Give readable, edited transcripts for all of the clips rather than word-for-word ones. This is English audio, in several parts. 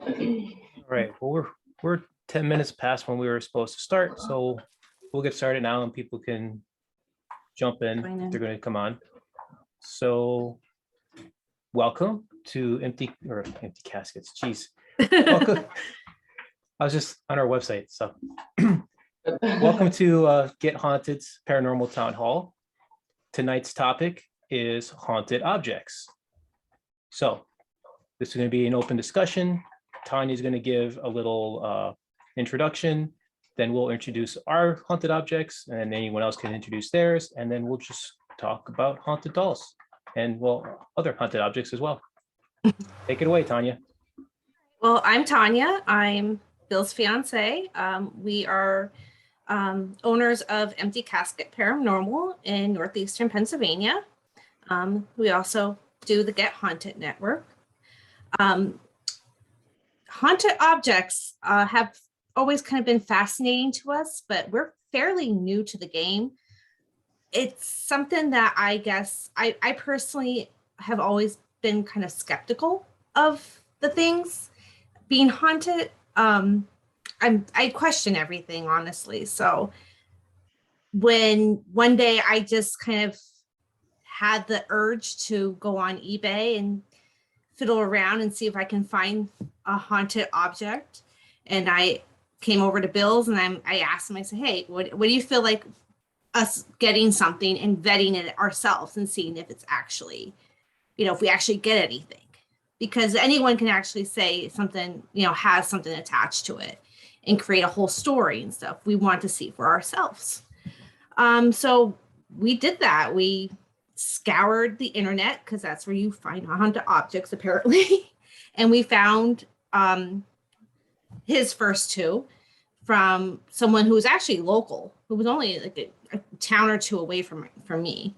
All right, well, we're 10 minutes past when we were supposed to start, so we'll get started now and people can jump in if they're going to come on. So welcome to Empty Caskets. Jeez. Welcome. I was just on our website, so welcome to Get Haunted's Paranormal Town Hall. Tonight's topic is haunted objects. So this is going to be an open discussion. Tanya's going to give a little introduction, then we'll introduce our haunted objects, and anyone else can introduce theirs, and then we'll just talk about haunted dolls and, well, other haunted objects as well. Take it away, Tanya. Well, I'm Tanya. I'm Bill's fiance. We are owners of Empty Casket Paranormal in northeastern Pennsylvania. We also do the Get Haunted Network. Haunted objects have always kind of been fascinating to us, but we're fairly new to the game. It's something that I guess I personally have always been kind of skeptical of the things being haunted. I question everything, honestly. So when one day I just kind of had the urge to go on eBay and fiddle around and see if I can find a haunted object. And I came over to Bill's and I asked him, I said, hey, what do you feel like us getting something and vetting it ourselves and seeing if it's actually, if we actually get anything? Because anyone can actually say something, has something attached to it and create a whole story and stuff. We want to see for ourselves. So we did that. We scoured the internet because that's where you find haunted objects apparently. And we found his first two from someone who was actually local, who was only like a town or two away from me.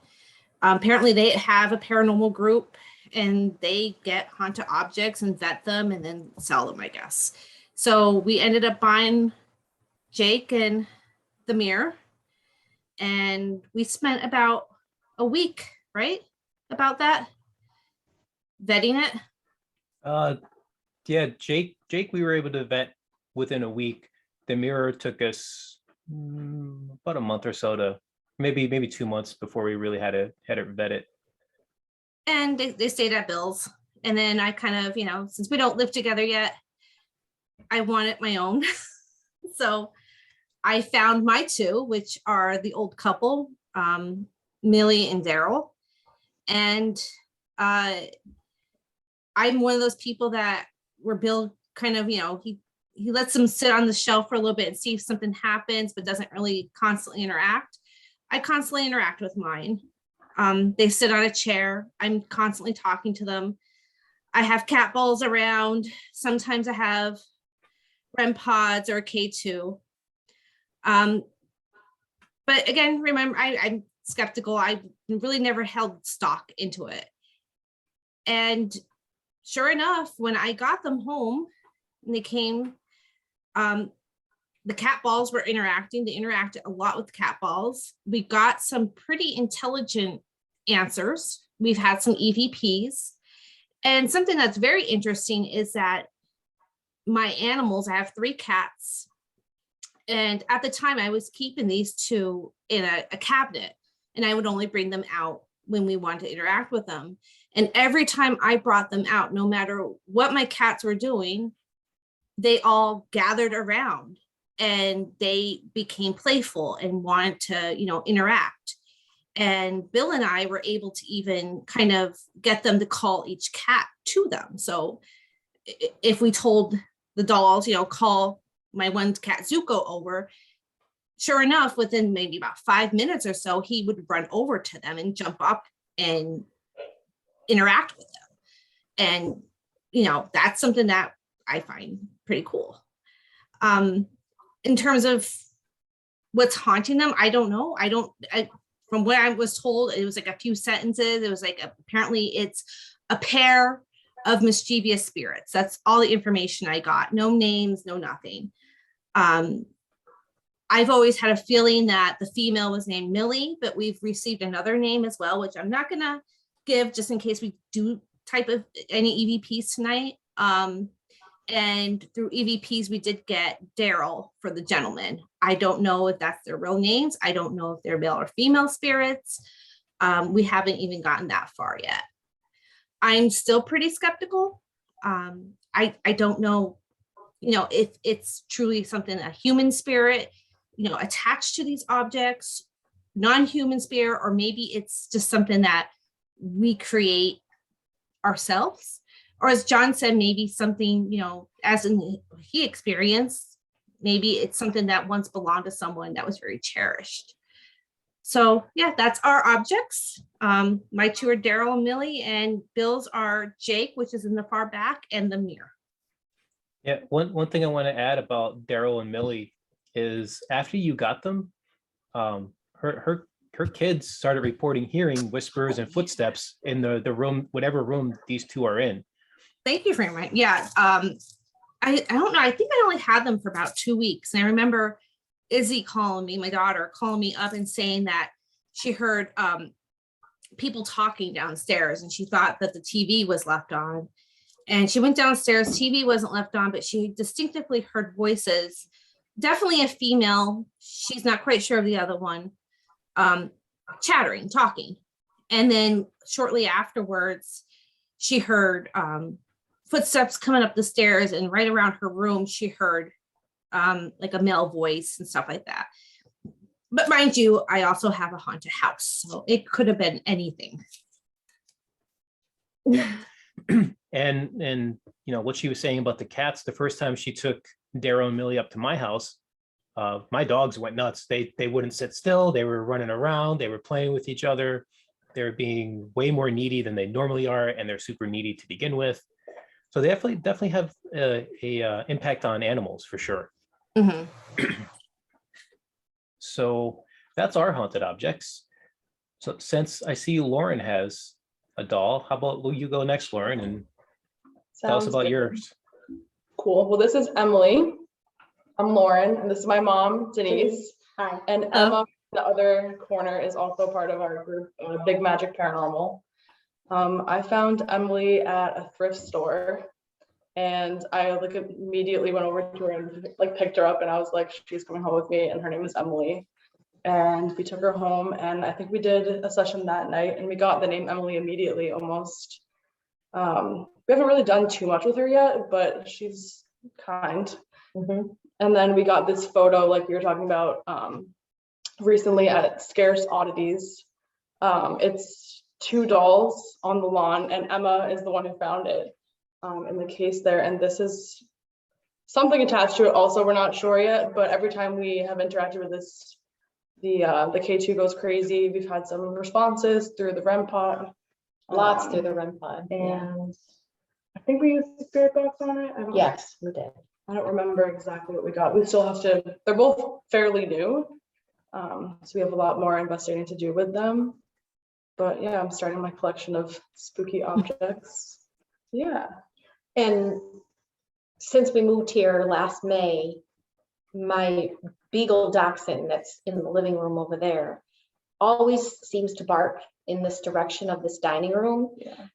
Apparently they have a paranormal group and they get haunted objects and vet them and then sell them, I guess. So we ended up buying Jake and the mirror, and we spent about a week, right? About that, vetting it. Yeah, Jake, we were able to vet within a week. The mirror took us about a month or so to maybe 2 months before we really had it vetted. And they stayed at Bill's. And then I kind of, since we don't live together yet, I wanted my own. So I found my two, which are the old couple, Millie and Daryl. And I'm one of those people that where Bill kind of, he lets them sit on the shelf for a little bit and see if something happens, but doesn't really constantly interact. I constantly interact with mine. They sit on a chair. I'm constantly talking to them. I have cat balls around. Sometimes I have REM pods or a K2. But again, remember, I'm skeptical. I really never held stock into it. And sure enough, when I got them home and they came, the cat balls were interacting. They interacted a lot with cat balls. We got some pretty intelligent answers. We've had some EVPs. And something that's very interesting is that my animals, I have 3 cats. And at the time I was keeping these 2 in a cabinet, and I would only bring them out when we wanted to interact with them. And every time I brought them out, no matter what my cats were doing, they all gathered around and they became playful and wanted to, interact. And Bill and I were able to even kind of get them to call each cat to them. So if we told the dolls, call my one cat Zuko over, sure enough, within maybe about 5 minutes or so, he would run over to them and jump up and interact with them. And, that's something that I find pretty cool. In terms of what's haunting them, I don't know. From what I was told, it was like a few sentences. It was like, apparently it's a pair of mischievous spirits. That's all the information I got. No names, no nothing. I've always had a feeling that the female was named Millie, but we've received another name as well, which I'm not gonna give just in case we do type of any EVPs tonight. And through EVPs, we did get Daryl for the gentleman. I don't know if that's their real names. I don't know if they're male or female spirits. We haven't even gotten that far yet. I'm still pretty skeptical. I don't know, if it's truly something, a human spirit, attached to these objects, non-human spirit, or maybe it's just something that we create ourselves. Or as John said, maybe something, as he experienced, maybe it's something that once belonged to someone that was very cherished. So yeah, that's our objects. My two are Daryl and Millie, and Bill's are Jake, which is in the far back, and the mirror. Yeah, one thing I want to add about Daryl and Millie is after you got them, her kids started reporting hearing whispers and footsteps in the room, whatever room these two are in. Thank you very much. Yeah. I don't know. I think I only had them for about 2 weeks. And I remember Izzy calling me, my daughter, calling me up and saying that she heard people talking downstairs, and she thought that the TV was left on. And she went downstairs, TV wasn't left on, but she distinctively heard voices, definitely a female. She's not quite sure of the other one, chattering, talking. And then shortly afterwards, she heard footsteps coming up the stairs, and right around her room, she heard like a male voice and stuff like that. But mind you, I also have a haunted house, so it could have been anything. And what she was saying about the cats, the first time she took Daryl and Millie up to my house, my dogs went nuts. They wouldn't sit still. They were running around. They were playing with each other. They're being way more needy than they normally are, and they're super needy to begin with. So they definitely have a impact on animals for sure. Mm-hmm. So that's our haunted objects. So since I see Lauren has a doll, how about you go next, Lauren, and tell us about yours. Cool. Well, this is Emily. I'm Lauren, and this is my mom, Denise. Hi. And Emma, the other corner, is also part of our group, Big Magic Paranormal. I found Emily at a thrift store, and I immediately went over to her and picked her up, and I was like, she's coming home with me, and her name is Emily. And we took her home, and I think we did a session that night, and we got the name Emily immediately almost. We haven't really done too much with her yet, but she's kind. Mm-hmm. And then we got this photo, like we were talking about recently at Scarce Oddities. It's two dolls on the lawn, and Emma is the one who found it in the case there. And this is something attached to it also, we're not sure yet, but every time we have interacted with this, the K2 goes crazy. We've had some responses through the REM pod. Lots through the REM pod. And I think we used the spirit box on it. Yes, we did. I don't remember exactly what we got. We still have to, they're both fairly new. So we have a lot more investigating to do with them. But yeah, I'm starting my collection of spooky objects. Yeah. And since we moved here last May, my beagle dachshund that's in the living room over there always seems to bark in this direction of this dining room. Yeah.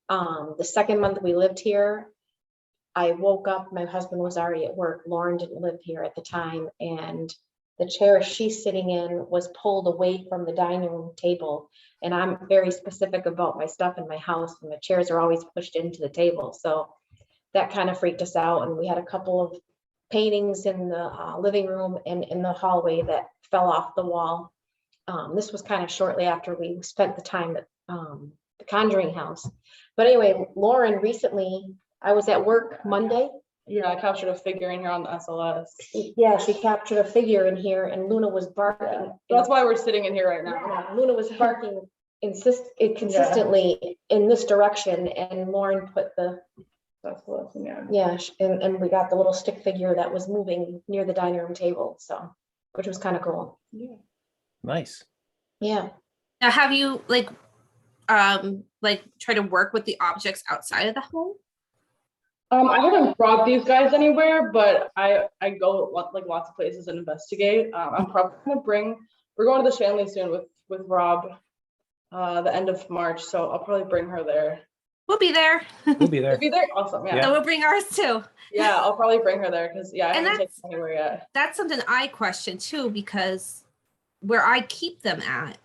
The second month we lived here, I woke up, my husband was already at work. Lauren didn't live here at the time, and the chair she's sitting in was pulled away from the dining room table. And I'm very specific about my stuff in my house, and the chairs are always pushed into the table. So that kind of freaked us out. And we had a couple of paintings in the living room and in the hallway that fell off the wall. This was kind of shortly after we spent the time at the Conjuring House. But anyway, Lauren recently, I was at work Monday. Yeah, I captured a figure in here on the SLS. Yeah, she captured a figure in here, and Luna was barking. That's why we're sitting in here right now. Yeah, Luna was barking consistently in this direction, and Lauren put the and we got the little stick figure that was moving near the dining room table, so which was kind of cool. Yeah. Nice. Yeah. Now, have you try to work with the objects outside of the home? I haven't brought these guys anywhere, but I go lots of places and investigate. I'm probably gonna we're going to the Shanley soon with Rob, the end of March, so I'll probably bring her there We'll be there. We'll be there. If you're there, awesome. Yeah. So we'll bring ours too. Yeah, I'll probably bring her there because I And haven't taken that's- her anywhere yet. That's something I question too, because where I keep them at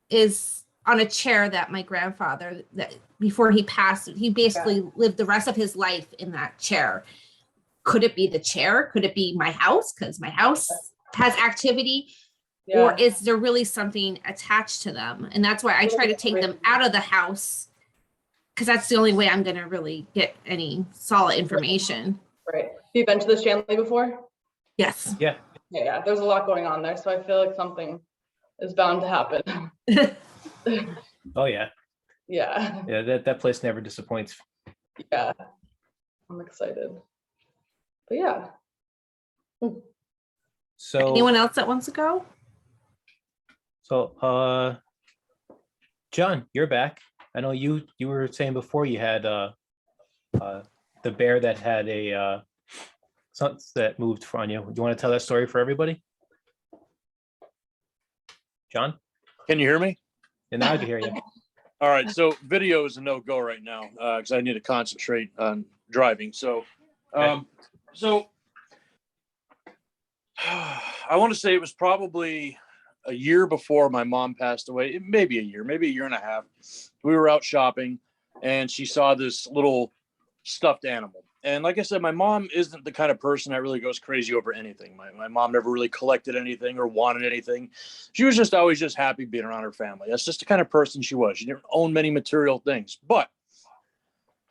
is on a chair that my grandfather, that before he passed, he basically lived the rest of his life in that chair. Could it be the chair? Could it be my house? Because my house has activity. Yeah. Or is there really something attached to them? And that's why I try to take them out of the house, because that's the only way I'm going to really get any solid information. Right. Have you been to the Shanley before? Yes. Yeah. Yeah, there's a lot going on there, so I feel like something is bound to happen. Oh yeah. Yeah. Yeah. That place never disappoints. Yeah. I'm excited. But yeah. So Anyone else that wants to go? So, John, you're back. I know you were saying before you had the bear that had a something that moved from you. Do you want to tell that story for everybody? John? Can you hear me? And now I can hear you. All right. So video is a no-go right now because I need to concentrate on driving. So, Okay. I want to say it was probably a year before my mom passed away. Maybe a year and a half. We were out shopping and she saw this little stuffed animal. And like I said, my mom isn't the kind of person that really goes crazy over anything. My mom never really collected anything or wanted anything. She was just always just happy being around her family. That's just the kind of person she was. She didn't own many material things. But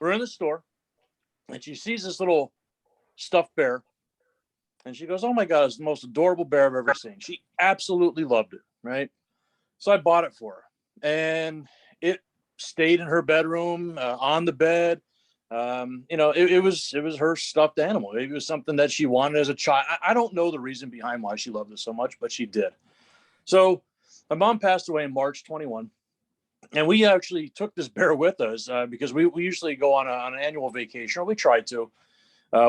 we're in the store and she sees this little stuffed bear. And she goes, oh my God, it's the most adorable bear I've ever seen. She absolutely loved it, right? So I bought it for her. And it stayed in her bedroom, on the bed. It was her stuffed animal. It was something that she wanted as a child. I don't know the reason behind why she loved it so much, but she did. So my mom passed away in March 21. And we actually took this bear with us because we usually go on an annual vacation, or we try to.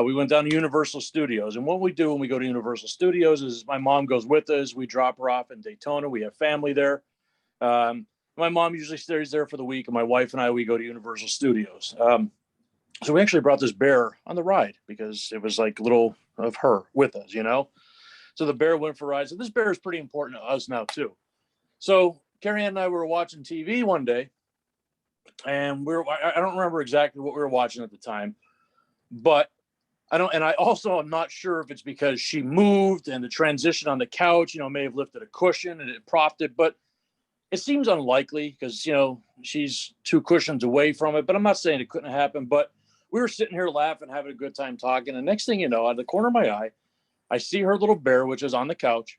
We went down to Universal Studios. And what we do when we go to Universal Studios is my mom goes with us. We drop her off in Daytona. We have family there. My mom usually stays there for the week, and my wife and I, we go to Universal Studios. So we actually brought this bear on the ride because it was like a little of her with us, So the bear went for rides. So this bear is pretty important to us now too. So Carrie Ann and I were watching TV one day, and I don't remember exactly what we were watching at the time, but I also am not sure if it's because she moved and the transition on the couch, may have lifted a cushion and it propped it, but it seems unlikely because, she's 2 cushions away from it, but I'm not saying it couldn't happen, but we were sitting here laughing, having a good time talking. And next thing you know, out of the corner of my eye, I see her little bear, which is on the couch.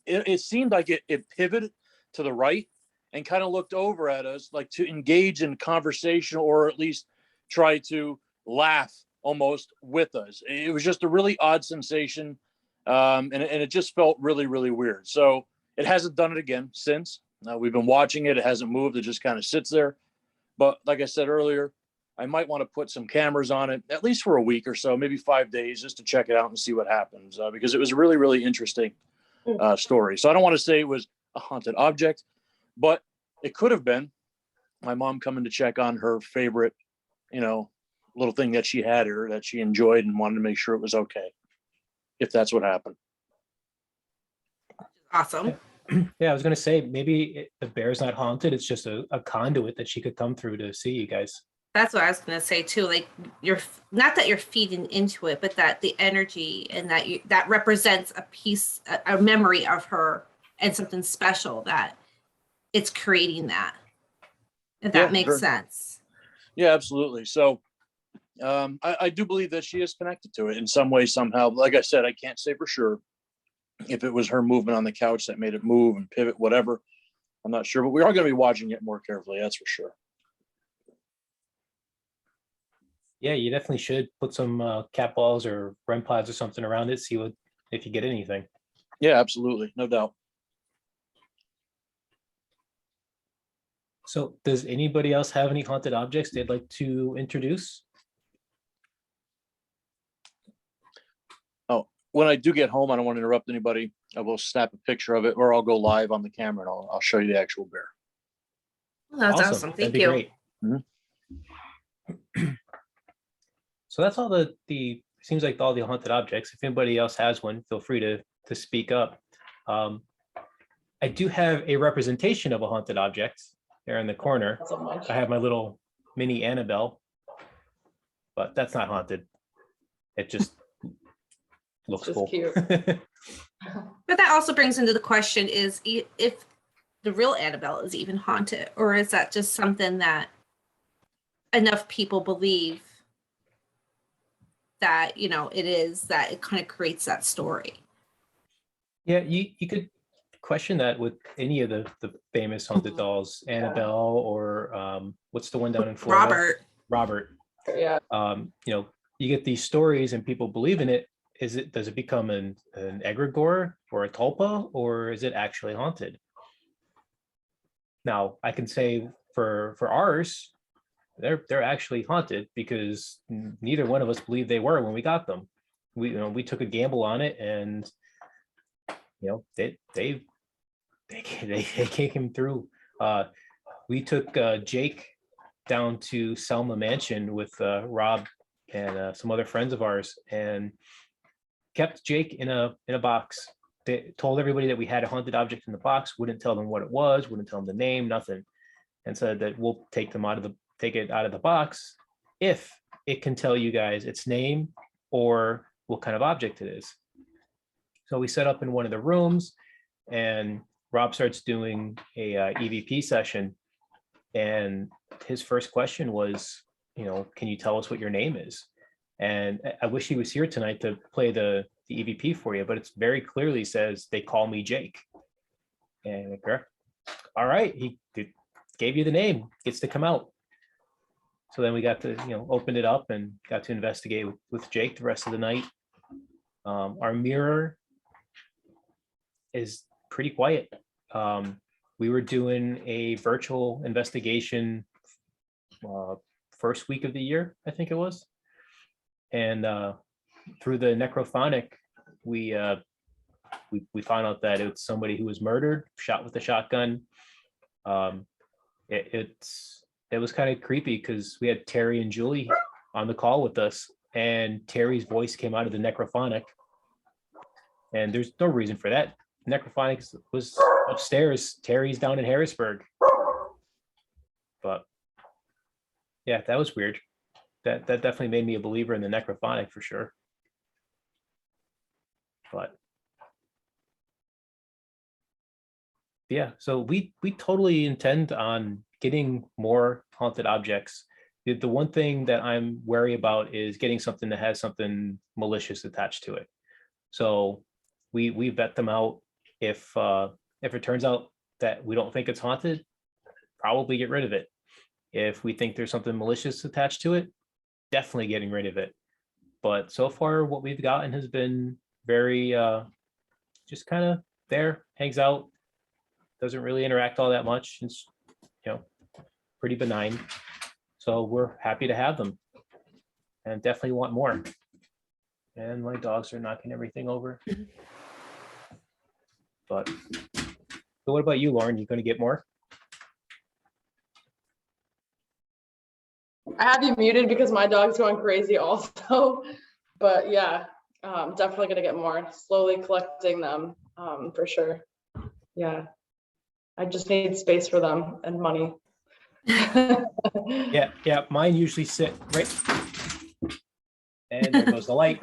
It seemed like it pivoted to the right and kind of looked over at us, like to engage in conversation or at least try to laugh almost with us. It was just a really odd sensation. And it just felt really, really weird. So it hasn't done it again since. We've been watching it. It hasn't moved. It just kind of sits there. But like I said earlier, I might want to put some cameras on it, at least for a week or so, maybe 5 days, just to check it out and see what happens, because it was a really, really interesting story. So I don't want to say it was a haunted object, but it could have been my mom coming to check on her favorite, little thing that she had or that she enjoyed and wanted to make sure it was okay, if that's what happened. Awesome. Yeah, I was gonna say maybe the bear's not haunted. It's just a conduit that she could come through to see you guys. That's what I was going to say too. Like you're not that you're feeding into it, but that the energy and that represents a piece, a memory of her and something special that it's creating that. If that makes sense. Yeah, absolutely. So I do believe that she is connected to it in some way, somehow. Like I said, I can't say for sure if it was her movement on the couch that made it move and pivot, whatever. I'm not sure, but we are going to be watching it more carefully. That's for sure. Yeah, you definitely should put some cat balls or REM pods or something around it. See if you get anything. Yeah, absolutely. No doubt. So does anybody else have any haunted objects they'd like to introduce? Oh, when I do get home, I don't want to interrupt anybody. I will snap a picture of it, or I'll go live on the camera and I'll show you the actual bear. Well, that's awesome. That'd Thank be you. great. Mhm. So that's all seems like all the haunted objects. If anybody else has one, feel free to speak up. I do have a representation of a haunted object there in the corner. So much. I have my little mini Annabelle, but that's not haunted. It just looks just cool. cute. But that also brings into the question is if the real Annabelle is even haunted, or is that just something that enough people believe that, you know, it is, that it kind of creates that story? Yeah, you could question that with any of the famous haunted dolls, Annabelle, or what's the one down in Florida? Robert. Yeah. You know, you get these stories and people believe in it. Does it become an egregore or a tulpa, or is it actually haunted? Now, I can say for ours, they're actually haunted because neither one of us believed they were when we got them. We took a gamble on it, and you know, they came through. We took Jake down to Selma Mansion with Rob and some other friends of ours, and kept Jake in a box. They told everybody that we had a haunted object in the box, wouldn't tell them what it was, wouldn't tell them the name, nothing, and said that we'll take it out of the box if it can tell you guys its name or what kind of object it is. So we set up in one of the rooms, and Rob starts doing a EVP session, and his first question was, you know, can you tell us what your name is? And I wish he was here tonight to play the EVP for you, but it's very clearly says they call me Jake. And all right, he gave you the name, gets to come out. So then we got to, you know, open it up and got to investigate with Jake the rest of the night. Our mirror is pretty quiet. We were doing a virtual investigation first week of the year, I think it was. And through the necrophonic, we found out that it's somebody who was murdered, shot with a shotgun. It was kind of creepy because we had Terry and Julie on the call with us, and Terry's voice came out of the necrophonic, and there's no reason for that. Necrophonics was upstairs. Terry's down in Harrisburg. But yeah, that was weird. That definitely made me a believer in the necrophonic for sure. But yeah, so we totally intend on getting more haunted objects. The one thing that I'm wary about is getting something that has something malicious attached to it. So we vet them out. If it turns out that we don't think it's haunted, probably get rid of it. If we think there's something malicious attached to it, definitely getting rid of it. But so far, what we've gotten has been very just kind of there, hangs out, doesn't really interact all that much. It's, you know, pretty benign. So we're happy to have them, and definitely want more. And my dogs are knocking everything over. But so what about you, Lauren? You going to get more? I have you muted because my dog's going crazy also. But yeah, definitely gonna get more. Slowly collecting them, for sure. Yeah. I just need space for them and money. Yeah. Mine usually sit right. And there goes the light.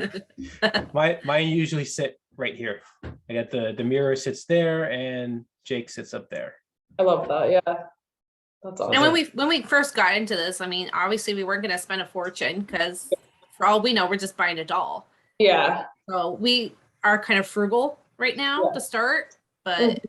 Mine usually sit right here. I got the mirror sits there, and Jake sits up there. I love that. Yeah. That's awesome. And when we first got into this, I mean, obviously we weren't going to spend a fortune because for all we know, we're just buying a doll. Yeah. So we are kind of frugal right now to start, but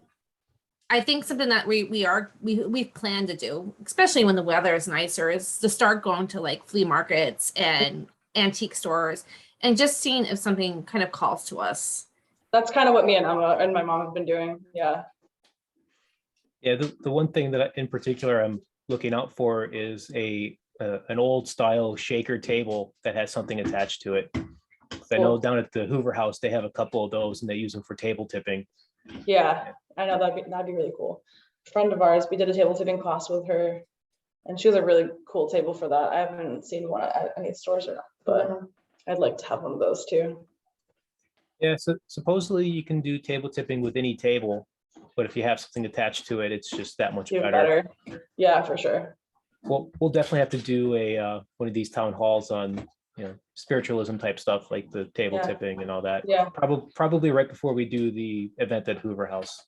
I think something that we plan to do, especially when the weather is nicer, is to start going to like flea markets and antique stores and just seeing if something kind of calls to us. That's kind of what me and Emma and my mom have been doing. Yeah. Yeah, the one thing that in particular I'm looking out for is an old style shaker table that has something attached to it. I know down at the Hoover House they have a couple of those, and they use them for table tipping. Yeah, I know that'd be really cool. A friend of ours, we did a table tipping class with her And she has a really cool table for that. I haven't seen one at any stores or not, but I'd like to have one of those too. Yeah, so supposedly you can do table tipping with any table, but if you have something attached to it, it's just that much Even better. better. Yeah, for sure. We'll definitely have to do a one of these town halls on, spiritualism type stuff like the table Yeah. tipping and all that. Yeah, Probably right before we do the event at Hoover House.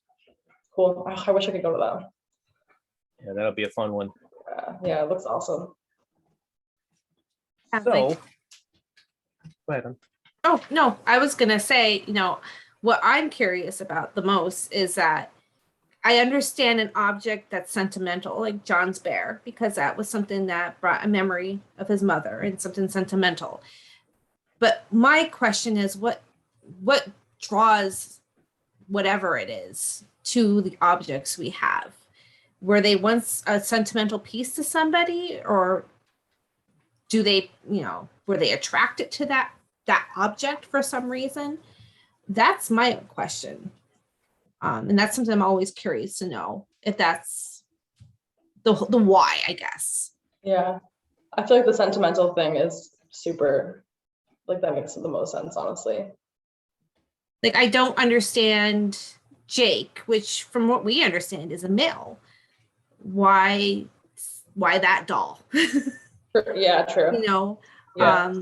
cool. Oh, I wish I could go to that. Yeah, that'll be a fun one. Yeah, it looks awesome. Yeah, So, like- go ahead. Oh, no, I was going to say, what I'm curious about the most is that I understand an object that's sentimental, like John's bear, because that was something that brought a memory of his mother and something sentimental. But my question is, what draws whatever it is to the objects we have? Were they once a sentimental piece to somebody, or do they, were they attracted to that object for some reason? That's my question. And that's something I'm always curious to know, if that's the why, I guess. Yeah, I feel like the sentimental thing is super, like that makes the most sense, honestly. Like, I don't understand Jake, which from what we understand is a male. Why that doll? Yeah, true. Yeah.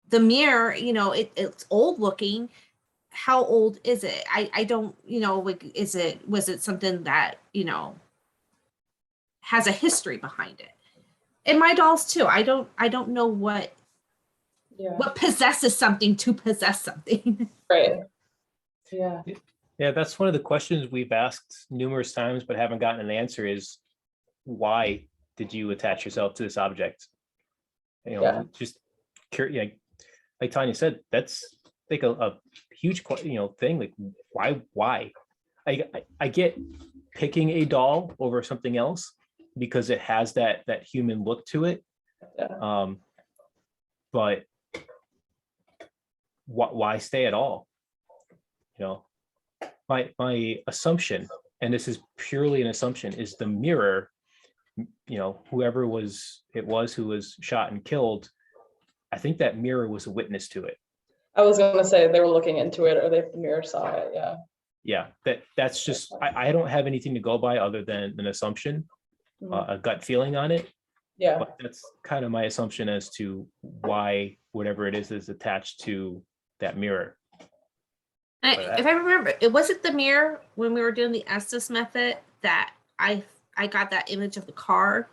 The mirror, it's old looking. How old is it? I don't, like, was it something that, has a history behind it? And my dolls too. I don't know what possesses something to possess something. Right. Yeah. Yeah, that's one of the questions we've asked numerous times, but haven't gotten an answer is, why did you attach yourself to this object? Just curious. Like Tanya said, that's like a huge, thing. Like, why? I get picking a doll over something else because it has that human look to it. Yeah. But why stay at all? My assumption, and this is purely an assumption, is the mirror, whoever who was shot and killed, I think that mirror was a witness to it. I was gonna say they were looking into it, or the mirror saw it. Yeah. Yeah, that's just, I don't have anything to go by other than an assumption, a gut feeling on it. Yeah. But that's kind of my assumption as to why whatever it is attached to that mirror. If I remember, it wasn't the mirror when we were doing the Estes method that I got that image of the car,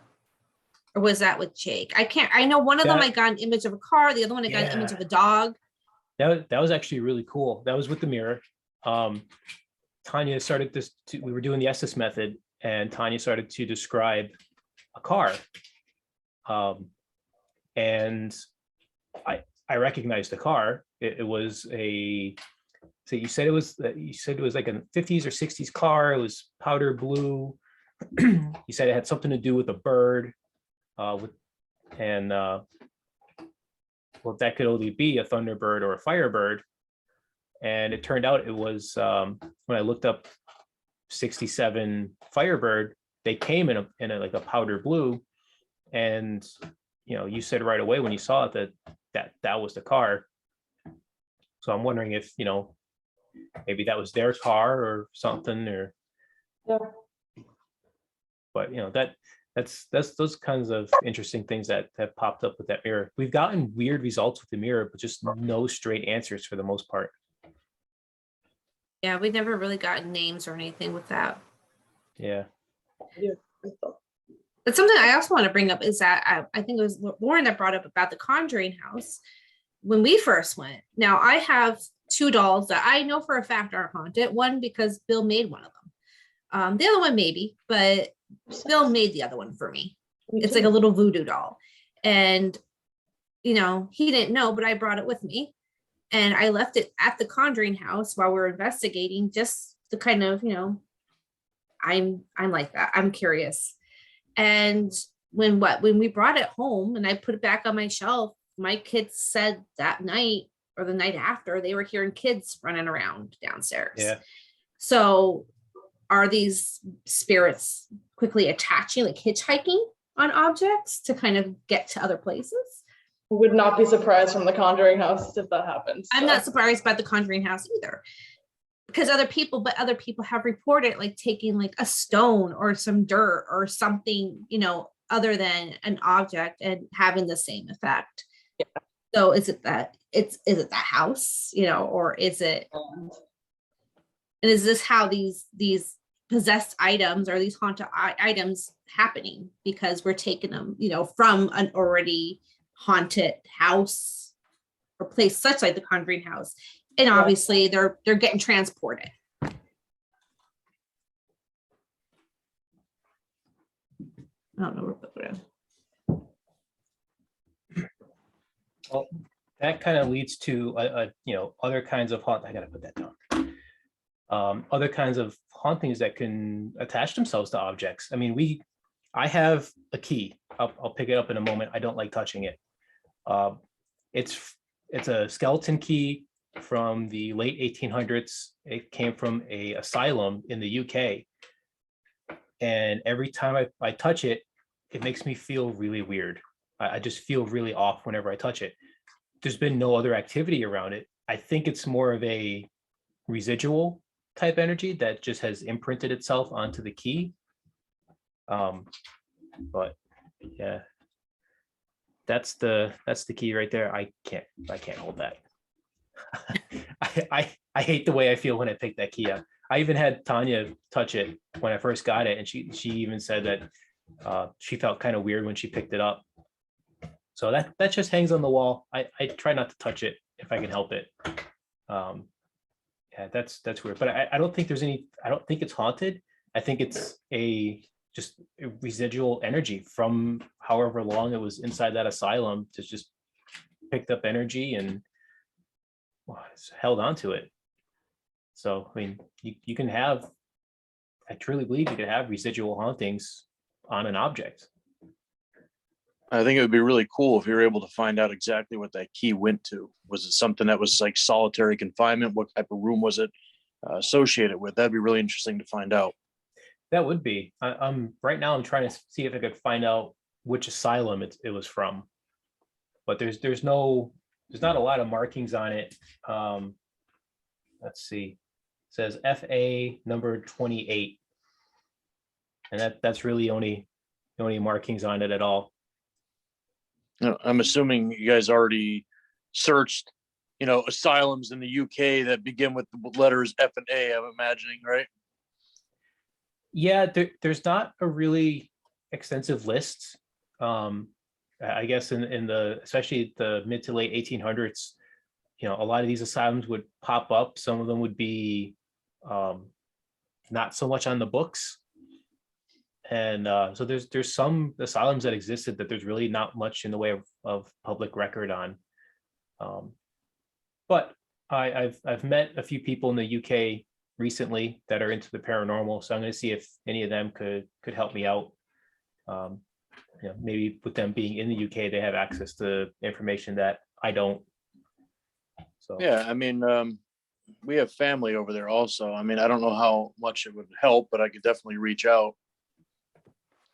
or was that with Jake? I know one of them I got an image of a car, the other one I got an image of a dog. That was actually really cool. That was with the mirror. Tanya started we were doing the Estes method, and Tanya started to describe a car. And I recognized the car. It was so you said it was like a 50s or 60s car. It was powder blue. You said it had something to do with a bird, well, that could only be a thunderbird or a firebird. And it turned out it was, when I looked up 67 Firebird, they came in a like a powder blue. And you said right away when you saw it that was the car. So I'm wondering if maybe that was their car or something, or but that's those kinds of interesting things that have popped up with that mirror. We've gotten weird results with the mirror, but just no straight answers for the most part. Yeah, we never really got names or anything with that. Yeah. But something I also want to bring up is that I think it was Lauren that brought up about the Conjuring house when we first went. Now I have two dolls that I know for a fact are haunted. One because Bill made one of them. The other one maybe, but Bill made the other one for me. It's like a little voodoo doll. And, he didn't know, but I brought it with me. And I left it at the Conjuring house while we were investigating, just to kind of, I'm like that. I'm curious. And when we brought it home and I put it back on my shelf, my kids said that night or the night after, they were hearing kids running around downstairs. Yeah. So are these spirits quickly attaching, like hitchhiking on objects to kind of get to other places. Would not be surprised from the Conjuring house if that happens. I'm so. not surprised by the Conjuring house either, because other people have reported like taking like a stone or some dirt or something, you know, other than an object and having the same effect. Yeah. So is it that that house, you know, or is it, and is this how these possessed items or these haunted items happening, because we're taking them, you know, from an already haunted house or place such like the Conjuring house, and obviously they're getting transported. I don't know. Well, that kind of leads to you know, other kinds of I gotta put that down. Other kinds of hauntings that can attach themselves to objects. I mean, I have a key. I'll pick it up in a moment. I don't like touching it. It's a skeleton key from the late 1800s. It came from a asylum in the UK. And every time I touch it, it makes me feel really weird. I just feel really off whenever I touch it. There's been no other activity around it. I think it's more of a residual type energy that just has imprinted itself onto the key. But yeah, that's the key right there. I can't hold that. I hate the way I feel when I pick that key up. I even had Tanya touch it when I first got it, and she even said that she felt kind of weird when she picked it up. So that just hangs on the wall. I try not to touch it if I can help it. Yeah, that's weird. But I don't think I don't think it's haunted. I think it's just a residual energy from however long it was inside that asylum, to just picked up energy and it's held on to it. So, I mean, you can have, I truly believe you can have residual hauntings on an object. I think it would be really cool if you were able to find out exactly what that key went to. Was it something that was like solitary confinement? What type of room was it associated with? That'd be really interesting to find out. That would be. Right now I'm trying to see if I could find out which asylum it was from. But there's not a lot of markings on it. Let's see. It says FA number 28. And that's really only markings on it at all. I'm assuming you guys already searched, asylums in the UK that begin with the letters F and A, I'm imagining, right? Yeah, there's not a really extensive list. I guess in the, especially the mid to late 1800s, a lot of these asylums would pop up. Some of them would be not so much on the books. And so there's some asylums that existed that there's really not much in the way of public record on. But I've met a few people in the UK recently that are into the paranormal, so I'm going to see if any of them could help me out. Maybe with them being in the UK, they have access to information that I don't. So yeah, I mean, we have family over there also. I mean, I don't know how much it would help, but I could definitely reach out.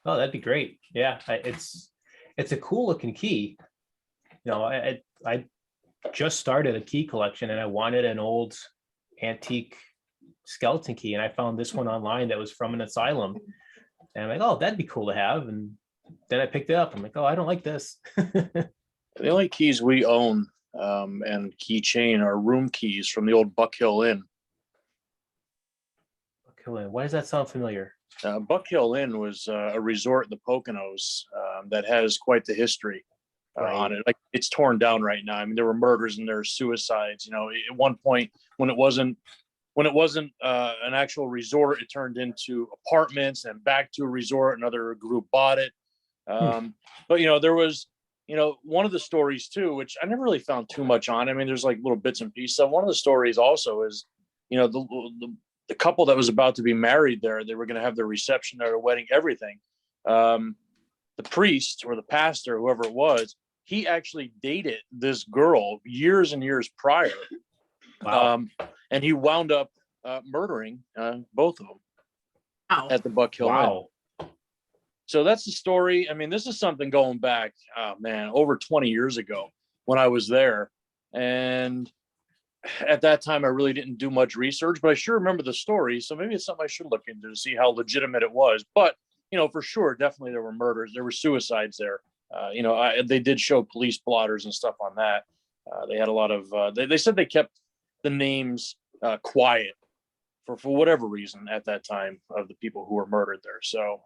Oh, that'd be great. Yeah, it's a cool looking key. I just started a key collection and I wanted an old antique skeleton key, and I found this one online that was from an asylum. And I'm like, oh, that'd be cool to have. And then I picked it up. I'm like, oh, I don't like this. The only keys we own and keychain are room keys from the old Buck Hill Inn. Buck Hill Inn. Why does that sound familiar? Buck Hill Inn was a resort in the Poconos that has quite the history on it. Like, it's torn down right now. I mean, there were murders and there were suicides. At one point when it wasn't an actual resort, it turned into apartments and back to a resort. Another group bought it. But there was one of the stories too, which I never really found too much on. I mean, there's like little bits and pieces. So one of the stories also is the couple that was about to be married there, they were going to have their reception, their wedding, everything. The priest or the pastor, whoever it was, he actually dated this girl years and years prior. Wow. And he wound up murdering both of them at the Buck Hill Inn. So that's the story. I mean, this is something going back, oh man, over 20 years ago when I was there. And at that time, I really didn't do much research, but I sure remember the story. So maybe it's something I should look into to see how legitimate it was. But, for sure, definitely there were murders. There were suicides there. They did show police blotters and stuff on that. They had a lot of, they said they kept the names quiet for whatever reason at that time of the people who were murdered there. So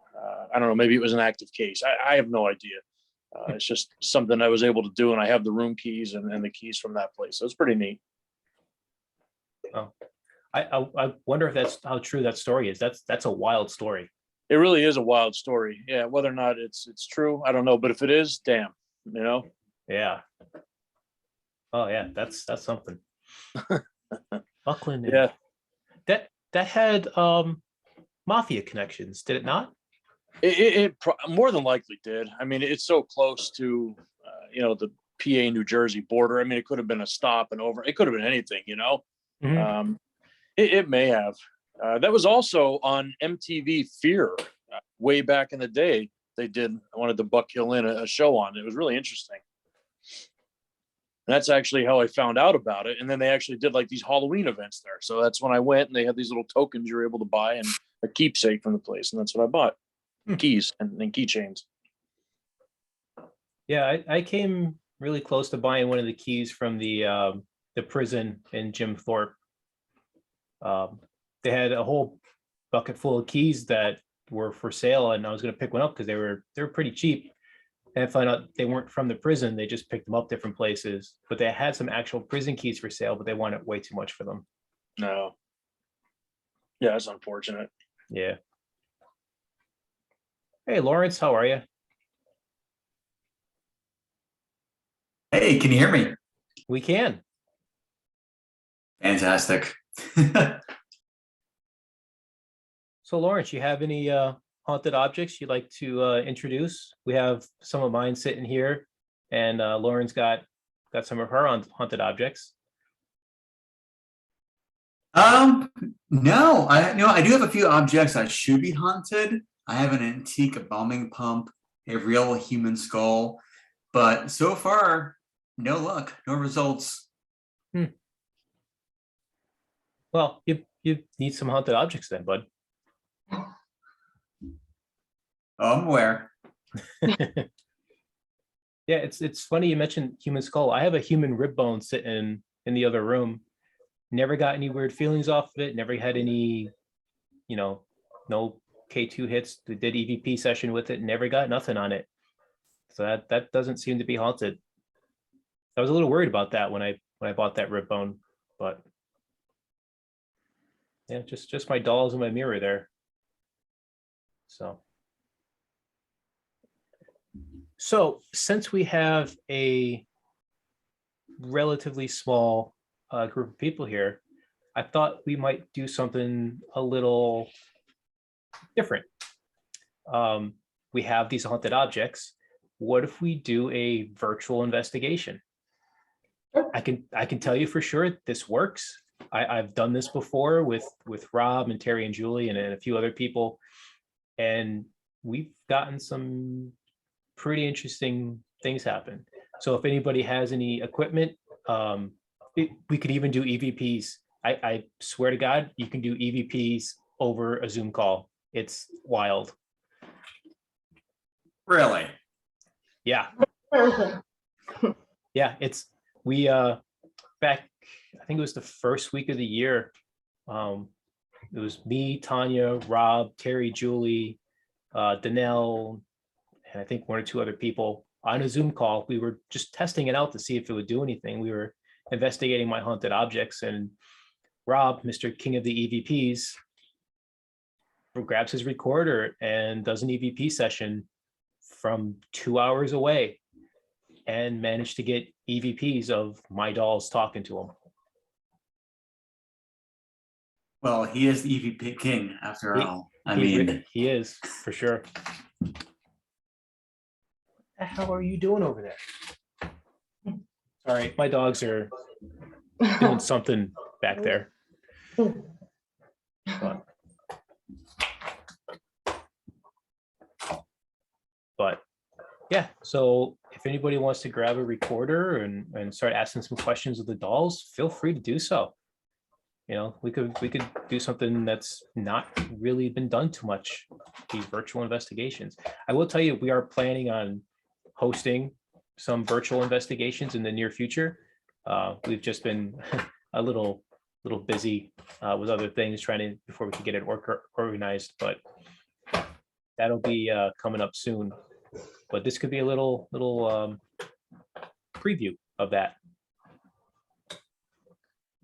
I don't know, maybe it was an active case. I have no idea. It's just something I was able to do, and I have the room keys and the keys from that place. So it's pretty neat. Oh, I wonder if that's how true that story is. That's a wild story. It really is a wild story. Yeah, whether or not it's true, I don't know. But if it is, damn, Yeah. Oh yeah, that's something. Buckland. Yeah. That had mafia connections, did it not? It more than likely did. I mean, it's so close to the PA New Jersey border. I mean, it could have been a stop and over. It could have been anything. Mhm. It may have. That was also on MTV Fear way back in the day. They wanted the Buck Hill Inn a show on. It was really interesting. And that's actually how I found out about it. And then they actually did like these Halloween events there. So that's when I went, and they had these little tokens you were able to buy and a keepsake from the place. And that's what I bought. Keys and keychains. Yeah, I came really close to buying one of the keys from the prison in Jim Thorpe. They had a whole bucket full of keys that were for sale, and I was going to pick one up because they were pretty cheap. And I found out they weren't from the prison; they just picked them up different places. But they had some actual prison keys for sale, but they wanted way too much for them. No. Yeah, that's unfortunate. Yeah. Hey, Lawrence, how are you? Hey, can you hear me? We can. Fantastic. So, Lawrence, you have any haunted objects you'd like to introduce? We have some of mine sitting here, and Lauren's got some of her haunted objects. No, I do have a few objects that should be haunted. I have an antique bombing pump, a real human skull, but so far, no luck, no results. Well, you need some haunted objects then, bud. Oh, I'm aware. Yeah, it's funny you mentioned human skull. I have a human rib bone sitting in the other room. Never got any weird feelings off of it. Never had any, no K2 hits. We did EVP session with it. Never got nothing on it. So that doesn't seem to be haunted. I was a little worried about that when I bought that rib bone, but yeah, just my dolls in my mirror there. So since we have a relatively small group of people here, I thought we might do something a little different. We have these haunted objects. What if we do a virtual investigation? I can tell you for sure this works. I've done this before with Rob and Terry and Julie and a few other people, and we've gotten some pretty interesting things happen. So if anybody has any equipment, we could even do EVPs. I swear to God, you can do EVPs over a Zoom call. It's wild. Really? Yeah. Yeah, we back, I think it was the first week of the year. It was me, Tanya, Rob, Terry, Julie, Danelle, and I think one or two other people on a Zoom call. We were just testing it out to see if it would do anything. We were investigating my haunted objects, and Rob, Mr. King of the EVPs, grabs his recorder and does an EVP session from 2 hours away and managed to get EVPs of my dolls talking to him. Well, he is the EVP king after all. I mean, he is for sure. What the hell are you doing over there? Sorry, my dogs are doing something back there. But So if anybody wants to grab a recorder and start asking some questions of the dolls, feel free to do so. You know, we could do something that's not really been done too much, these virtual investigations. I will tell you, we are planning on hosting some virtual investigations in the near future. We've just been a little busy with other things before we can get it organized, but that'll be coming up soon. But this could be a little preview of that.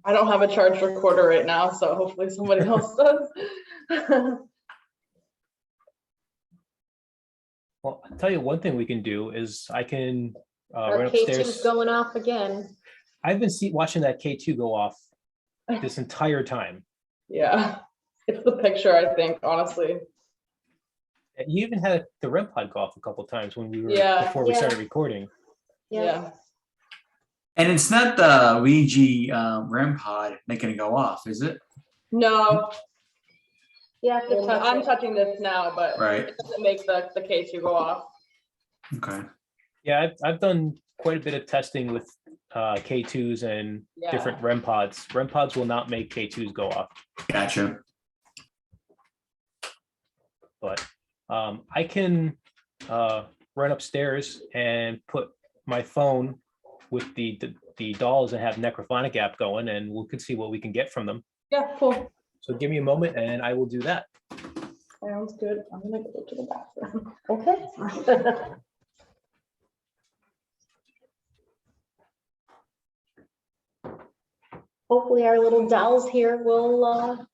I don't have a charged recorder right now, so hopefully somebody else does. Well, I'll tell you one thing we can do is I can Our run K2's upstairs. going off again. I've been watching that K2 go off this entire time. Yeah, it's the picture, I think, honestly. You even had the REM pod go off a couple times when we were before we Yeah. started recording. Yeah. And it's not the Ouija REM pod making it go off, is it? No, You have to touch I'm it. touching this now, but Right. it doesn't make the K2 go off. Okay. Yeah, I've done quite a bit of testing with K2s and Yeah. different REM pods. REM pods will not make K2s go off, Gotcha. but I can run upstairs and put my phone with the dolls and have Necrophonic app going, and we could see what we can get from them. Yeah, cool. So give me a moment and I will do that. Sounds good. I'm gonna go to the bathroom. Okay. Hopefully our little dolls here will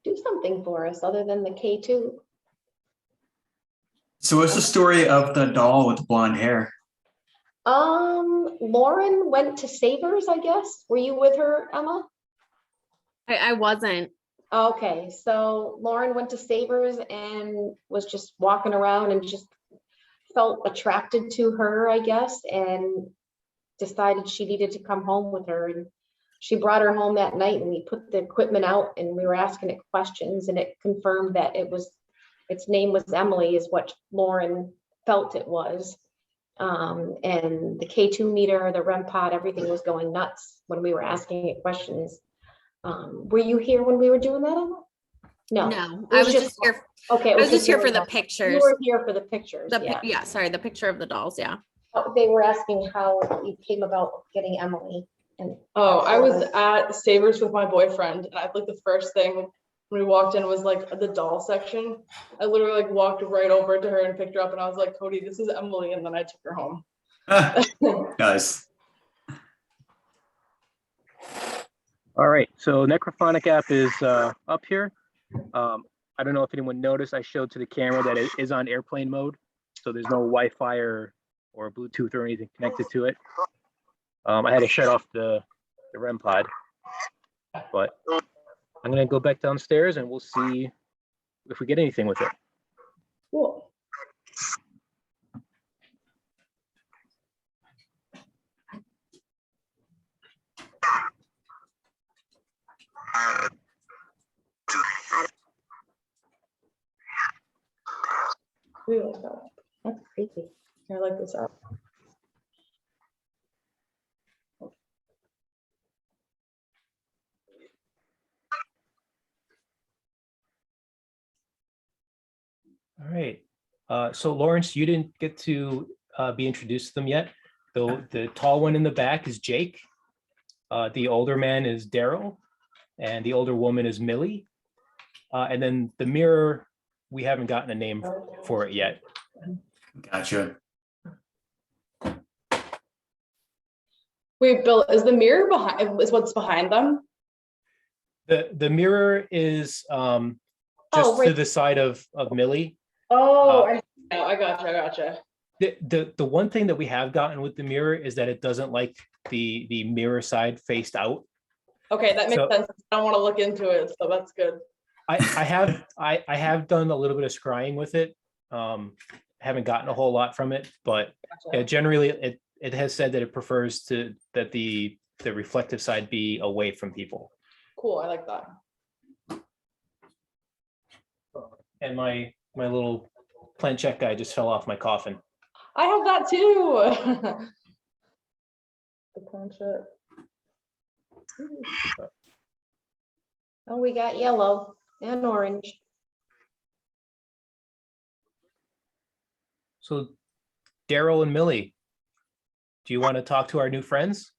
do something for us other than the K2. So what's the story of the doll with the blonde hair? Lauren went to Savers, I guess. Were you with her, Emma? I wasn't. Okay, so Lauren went to Savers and was just walking around and just felt attracted to her, I guess, and decided she needed to come home with her. And she brought her home that night and we put the equipment out and we were asking it questions and it confirmed that its name was Emily, is what Lauren felt it was. And the K2 meter, the REM pod, everything was going nuts when we were asking it questions. Were you here when we were doing that, Emma? No. No, It I was just here. Okay. I was just here for the You pictures. were here for the pictures, yeah. Yeah, sorry, the picture of the dolls. Yeah. They were asking how you came about getting Emily. And Oh, I was at Savers with my boyfriend, and I like the first thing when we walked in was like the doll section. I literally like walked right over to her and picked her up, and I was like, Cody, this is Emily, and then I took her home. Nice. All right, so Necrophonic app is up here. I don't know if anyone noticed, I showed to the camera that it is on airplane mode. So there's no Wi-Fi or Bluetooth or anything connected to it. I had to shut off the REM pod, but I'm gonna go back downstairs and we'll see if we get anything with it. Cool. We like that. that's creepy. I like this app. All right, so Lawrence, you didn't get to be introduced to them yet. Though the tall one in the back is Jake. The older man is Daryl, and the older woman is Millie. And then the mirror, we haven't gotten a name for it yet. Gotcha. Wait, Bill, is the mirror behind? Is what's behind them? The mirror is just to right. the side of Millie. Oh, I gotcha. The one thing that we have gotten with the mirror is that it doesn't like the mirror side faced out. Okay, that makes So- sense. I don't want to look into it, so that's good. I have done a little bit of scrying with it. Haven't gotten a whole lot from it, but Gotcha. generally it has said that it prefers that the reflective side be away from people. Cool, I like that. And my little plan check guy just fell off my coffin. I have that too. The planchette. Oh, we got yellow and orange. So Daryl and Millie, do you want to talk to our new friends?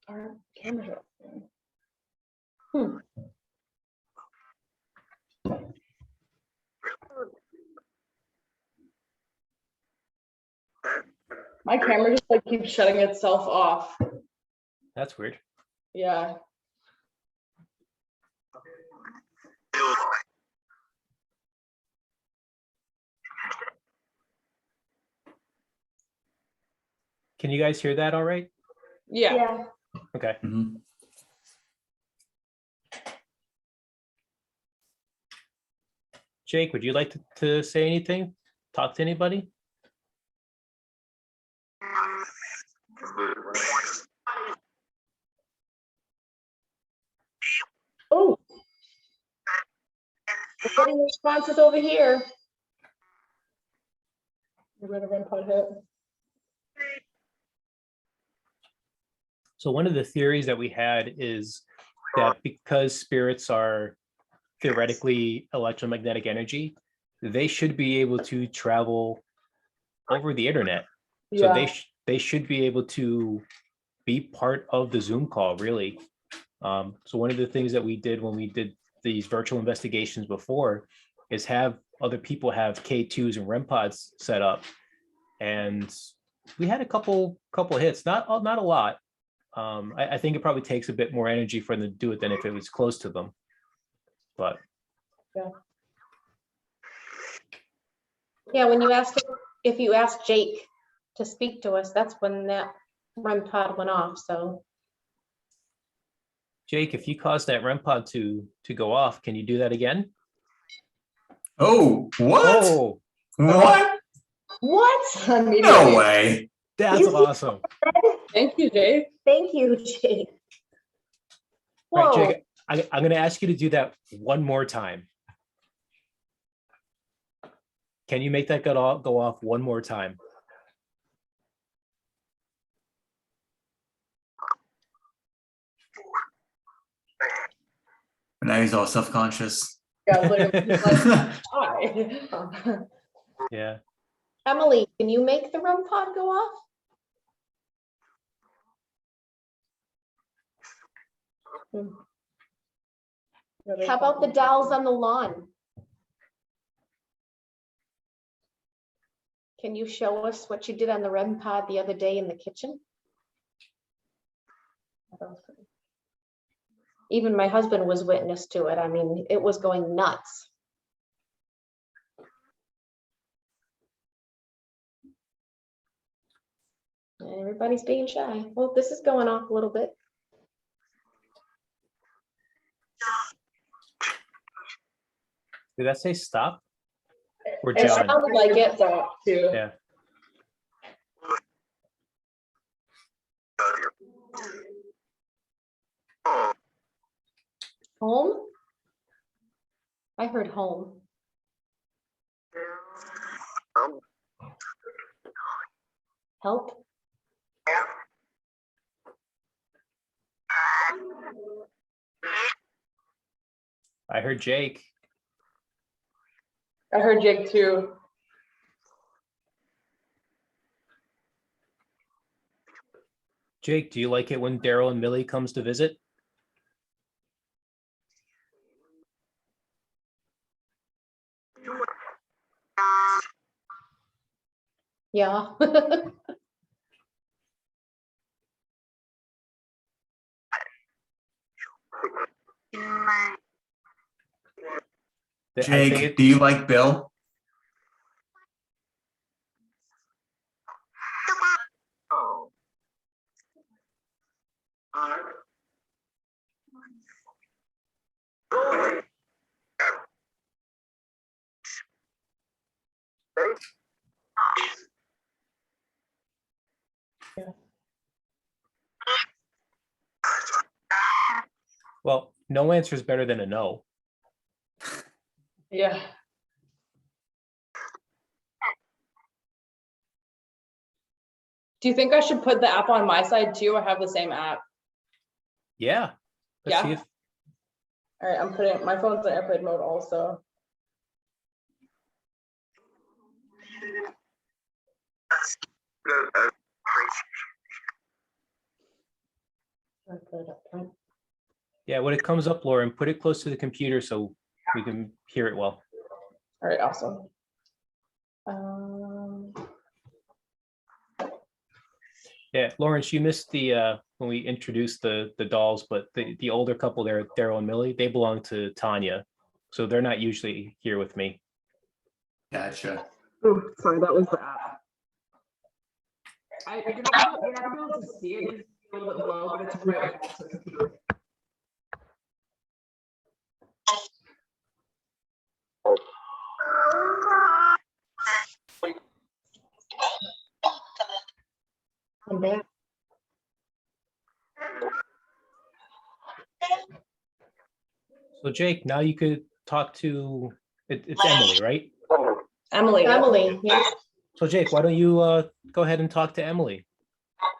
Our camera. My camera just like keeps shutting itself off. That's weird. Yeah. Can you guys hear that all right? Yeah. Okay. Mhm. Jake, would you like to say anything? Talk to anybody? Oh, We're getting responses over here. we're gonna run pod hit. So one of the theories that we had is that because spirits are theoretically electromagnetic energy, they should be able to travel over the internet. So Yeah. they should be able to be part of the Zoom call, really. So one of the things that we did when we did these virtual investigations before is have other people have K2s and REM pods set up, and we had a couple hits, not a lot. I think it probably takes a bit more energy for them to do it than if it was close to them. But Yeah, when you asked, if you asked Jake to speak to us, that's when that REM pod went off, so. Jake, if you caused that REM pod to go off, can you do that again? Oh, what? Oh, What? What? No way. that's awesome. Thank you, Jay. Thank you, Jake. Right, Whoa, Jake, I'm going to ask you to do that one more time. Can you make that go off one more time? Now he's all self-conscious. Yeah, literally, he's like, hi. Yeah. Emily, can you make the REM pod go off? How about the dolls on the lawn? Can you show us what you did on the REM pod the other day in the kitchen? Even my husband was witness to it. I mean, it was going nuts. And everybody's being shy. Well, this is going off a little bit. Did that say stop? Or It John? sounded like it though, too. Yeah. Home? I heard home. Help? I heard Jake. I heard Jake too. Jake, do you like it when Daryl and Millie comes to visit? Yeah. I think Jake, do you like Bill? Well, no answer is better than a no. Yeah. Do you think I should put the app on my side too, or have the same app? Yeah. Let's see Yeah. if, All right, I'm putting my phone's in airplane mode also. I put it up front. yeah, when it comes up, Lauren, put it close to the computer so we can hear it well. All right, awesome. Yeah, Lawrence, you missed the when we introduced the dolls, but the older couple there, Daryl and Millie, they belong to Tanya. So they're not usually here with me. Gotcha. Oh, sorry, that was the app. You're not gonna be able to see it. It's a little bit low, but it's right next to the computer. I'm back. So Jake, now you could talk to it's Emily, right? Emily. Emily, yes. So Jake, why don't you go ahead and talk to Emily?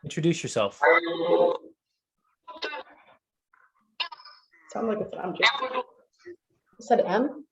Introduce yourself. Sound like it's I'm just. You said M?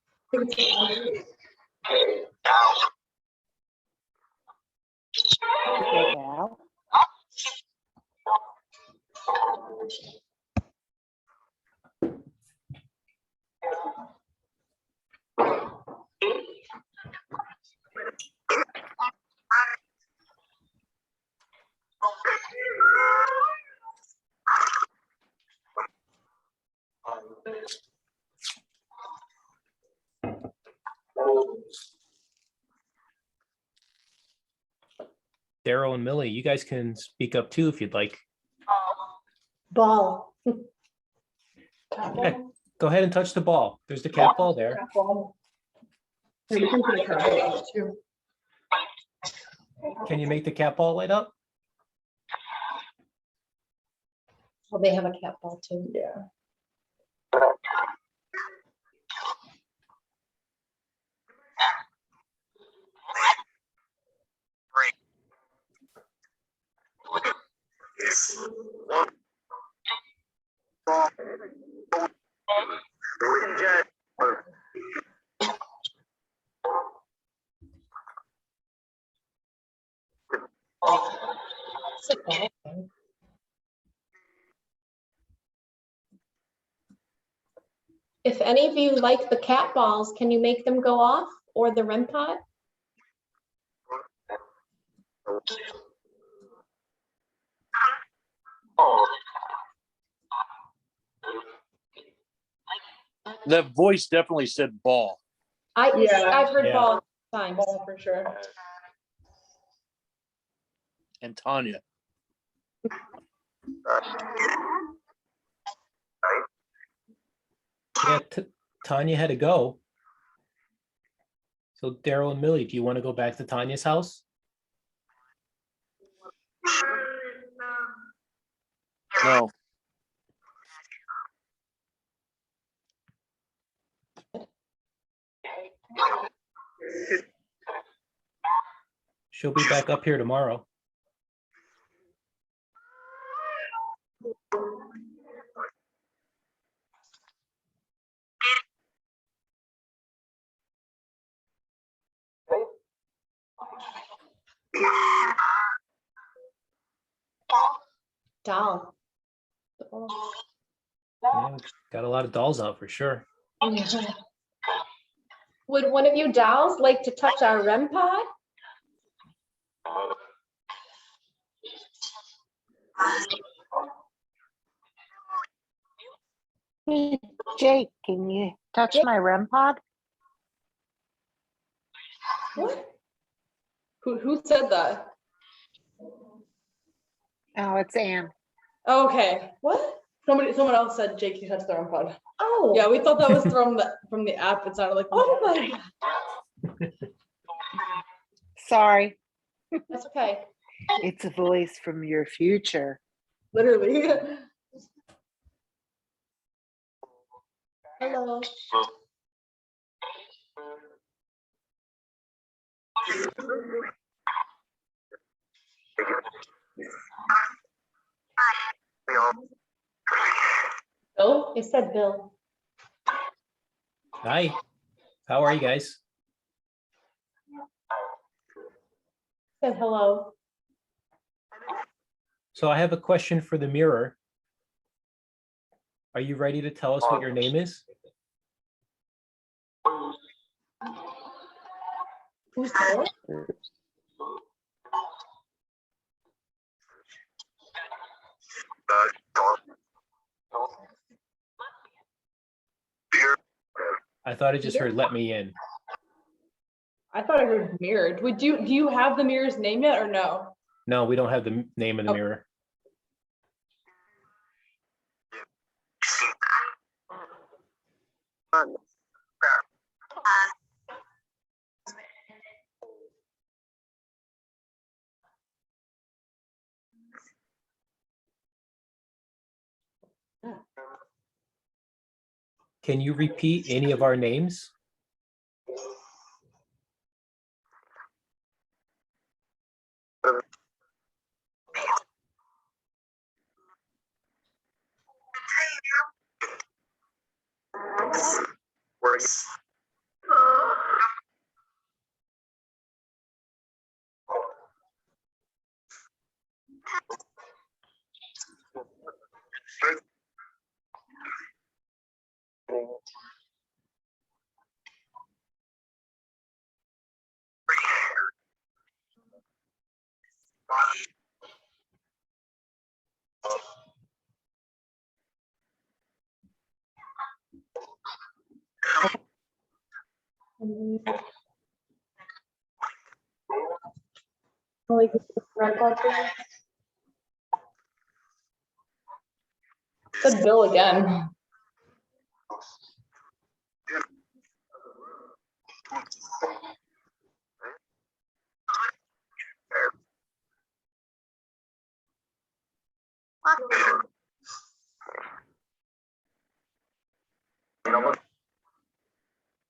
Daryl and Millie, you guys can speak up too if you'd like. Ball. Yeah, go ahead and touch the ball. There's the cat ball there. You can put a card up too. Can you make the cat ball light up? Oh, they have a cat ball too. Yeah. Sit back. If any of you like the cat balls, can you make them go off or the REM pod? That voice definitely said ball. Yeah. I've heard Yeah. ball times. Ball for sure. And Tanya. Yeah, Tanya had to go. So Daryl and Millie, do you want to go back to Tanya's house? No. She'll be back up here tomorrow. Doll. Yeah, we got a lot of dolls out for sure. Would one of you dolls like to touch our REM pod? Hey, Jake, can you touch my REM pod? What? Who said that? Oh, it's Anne. Oh, okay. What? Someone else said Jake, you touched the wrong pod. Oh. Yeah, we thought that was from the app. It sounded like. Oh my God. Sorry, That's okay. it's a voice from your future. Literally. Hello. It said Bill. Hi, how are you guys? Said hello. So I have a question for the mirror. Are you ready to tell us what your name is? Who's there? I thought it just heard "let me in." I thought I heard mirrored. Do you have the mirror's name yet or no? No, we don't have the name of the Oh. mirror. Can you repeat any of our names? Said Bill again.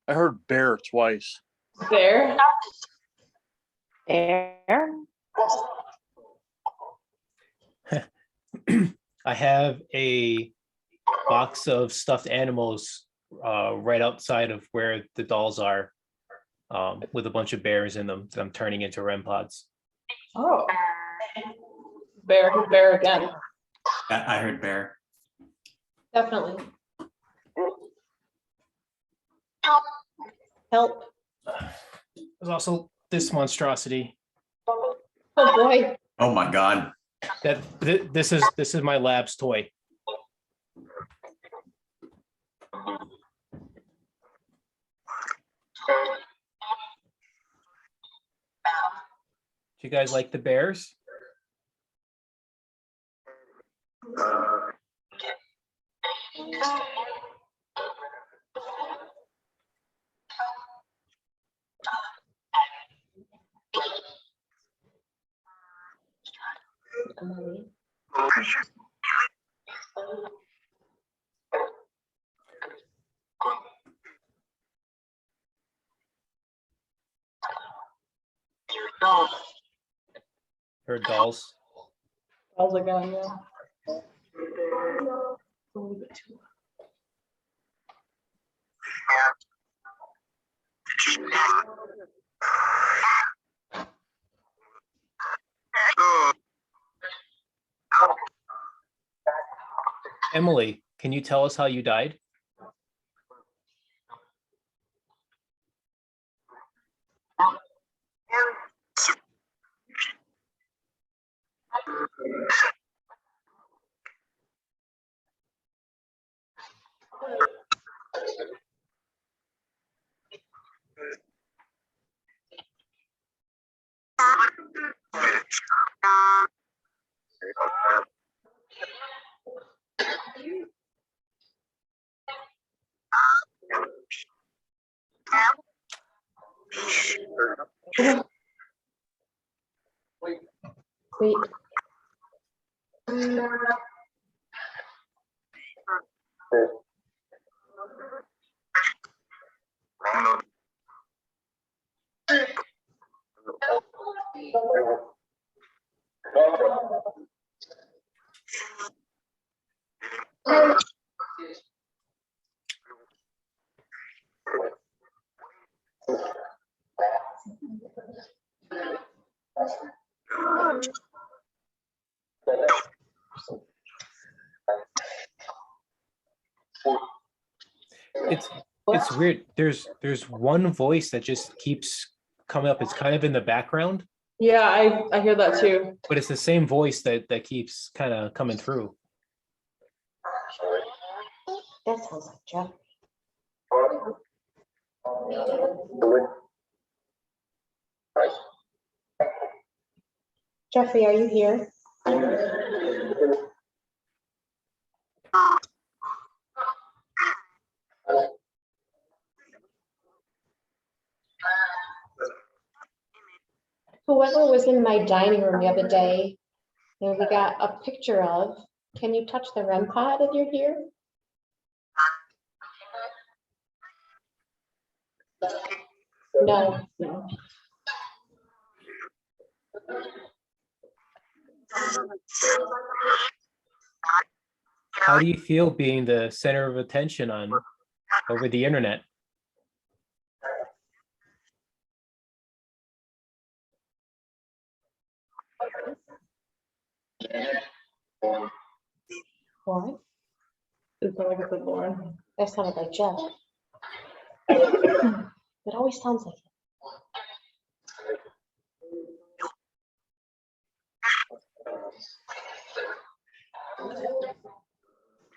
I heard bear twice. There. There. I have a box of stuffed animals right outside of where the dolls are, with a bunch of bears in them that I'm turning into REM pods. Oh. Bear again. I heard bear. Definitely. Help. There's also this monstrosity. Oh boy. Oh my God. This is my lab's toy. Do you guys like the bears? Emily. Or dolls? Dolls again, yeah. Emily, can you tell us how you died? Wait. It's weird. There's one voice that just keeps coming up. It's kind of in the background, Yeah, I hear that too. but it's the same voice that keeps kind of coming through. That sounds like Jeff. Jeffrey, are you here? Whoever was in my dining room the other day, and we got a picture of, can you touch the REM pod if you're here? No. How do you feel being the center of attention over the internet? What? It sounded like it's like Lauren. That sounded like Jeff. It always sounds like it.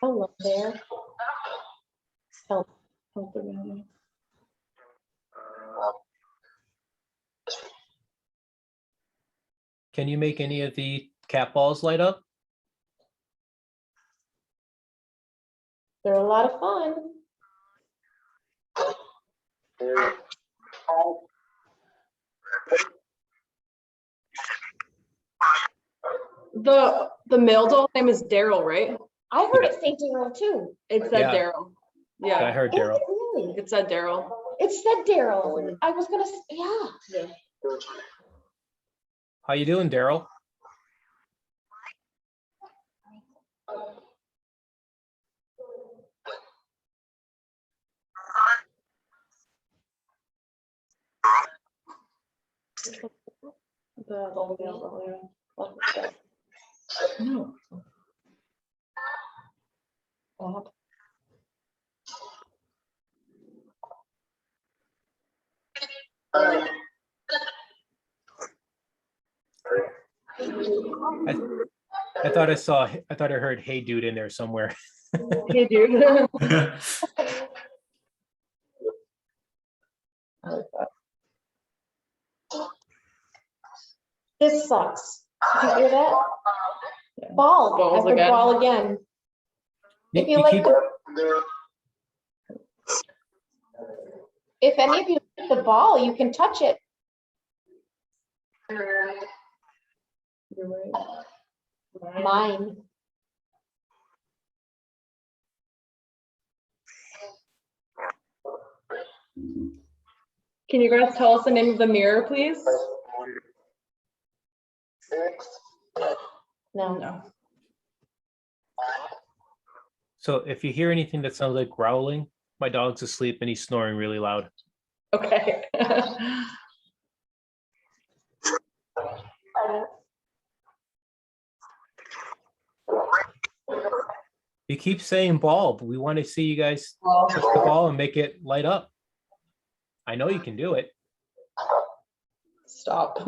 Hello there. Help. Help the man. Can you make any of the cat balls light up? They're a lot of fun. The male doll name is Daryl, right? I heard it say Daryl too. It said Yeah. Daryl. I Yeah, heard Is Daryl. it really? it said Daryl. It said Daryl. I was gonna, yeah. How you doing, Daryl? The male doll, yeah. No. Bob. I thought I heard "Hey dude" in there somewhere. Hey, dude. This sucks. Did you hear that? Ball. Balls I heard again. ball again. If you You like, keep- if any of you like the ball, you can touch it. You're right. Mine. Can you guys tell us the name of the mirror, please? No. No. So if you hear anything that sounds like growling, my dog's asleep and he's snoring really loud. Okay. You keep saying ball, but we want to see you guys Well, touch the ball and make it light up. I know you can do it. stop.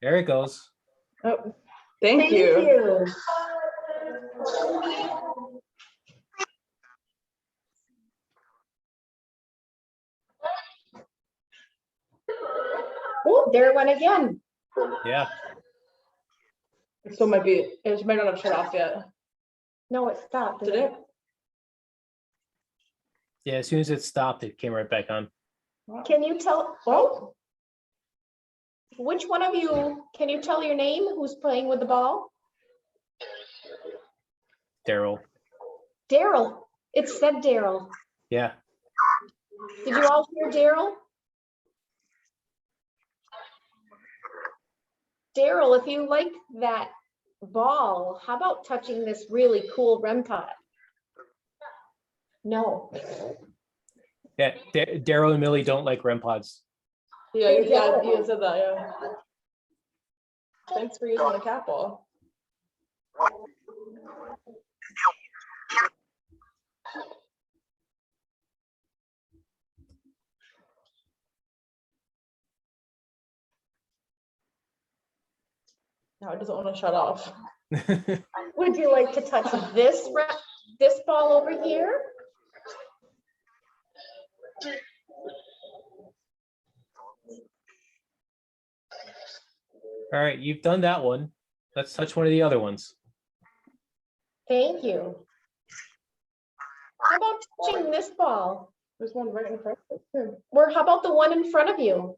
There it goes. Oh, thank you. Oh, there it went again. Yeah. It still might be, it might not have shut off yet. No, it stopped. Did it? Yeah. As soon as it stopped, it came right back on. Can you tell, oh, which one of you, can you tell your name? Who's playing with the ball? Daryl. Daryl. It said Daryl. Yeah. Did you all hear Daryl? Daryl, if you like that ball, how about touching this really cool REM pod? No. Yeah, Daryl and Millie don't like REM pods. Yeah, you said that, yeah. Thanks for using the cat ball. Now it doesn't want to shut off. Would you like to touch this ball over here? All right, you've done that one. Let's touch one of the other ones. Thank you. How about touching this ball? There's one right in front of us too. Or how about the one in front of you?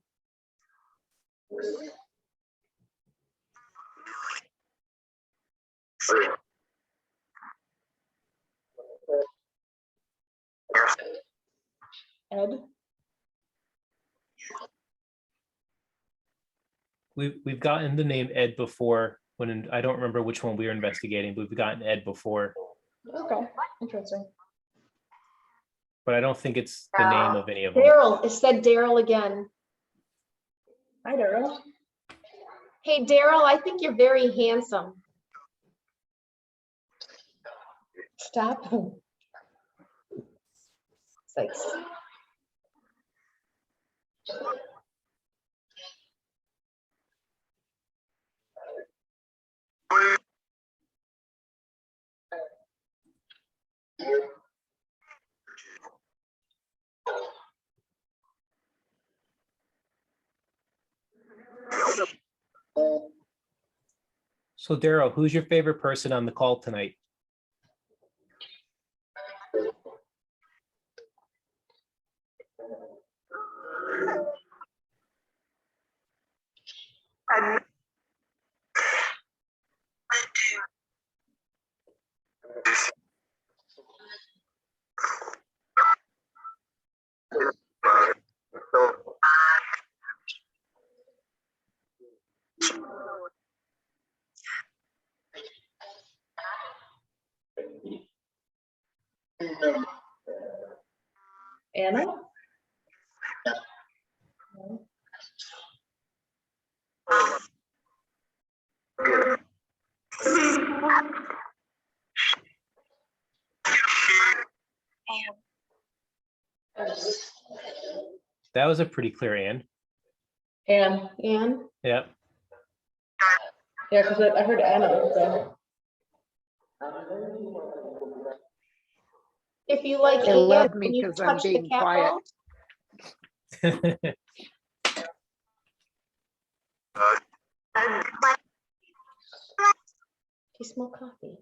Ed? We've gotten the name Ed before when I don't remember which one we were investigating, but we've gotten Ed before, Okay, interesting. but I don't think it's the name of any of them. Daryl, it said Daryl again. Hi, Daryl. Hey, Daryl, I think you're very handsome. Stop. Thanks. So Daryl, who's your favorite person on the call tonight? Anna? That was a pretty clear Ann. Anne. Ann, Yeah. Yeah, because I heard Anna. So. if you like They Ann, love me can you 'cause I'm touch the being cat quiet. ball? Do you smell coffee?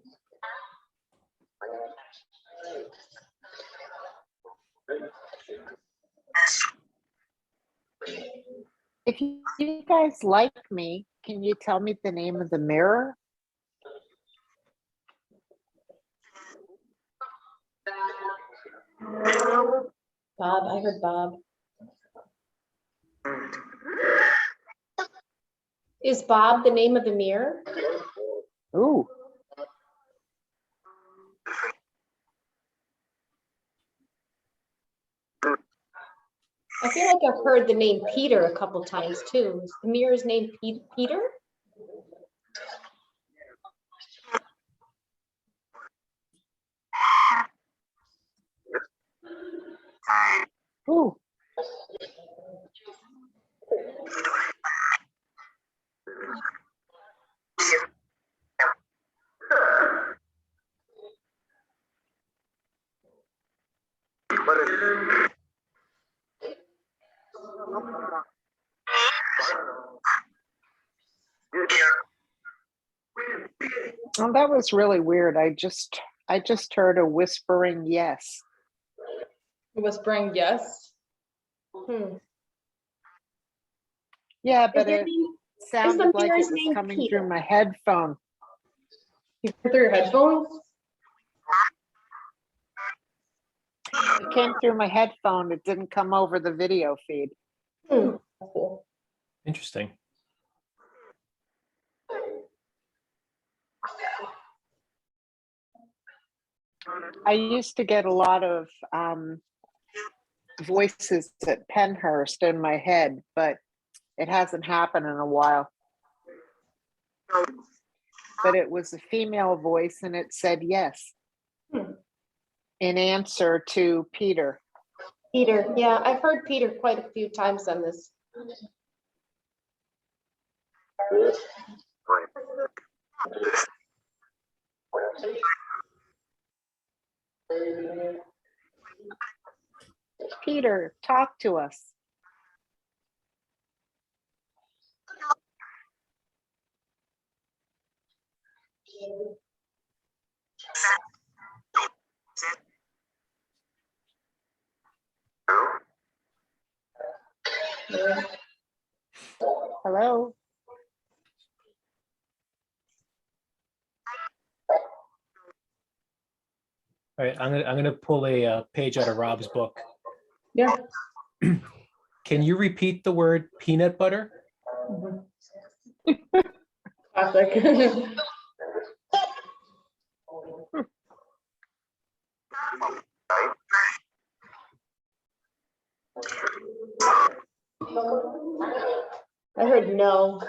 If you guys like me, can you tell me the name of the mirror? Bob, I heard Bob. Is Bob the name of the mirror? Ooh, I feel like I've heard the name Peter a couple times too. Is the mirror's name Peter? ooh. Oh, that was really weird. I just heard a whispering yes. Whispering yes. Yeah, Is but your it name- sounded like mirror's it was name coming Peter? through my headphone. You put through your headphones? It came through my headphone. It didn't come over the video feed. Cool. Interesting. I used to get a lot of voices at Penhurst in my head, but it hasn't happened in a while. But it was a female voice and it said yes in answer to Peter. Peter, yeah, I've heard Peter quite a few times on this. Peter, talk to us. Hello? All right, I'm gonna pull a page out of Rob's book. Yeah. Can you repeat the word peanut butter? Classic. I heard no.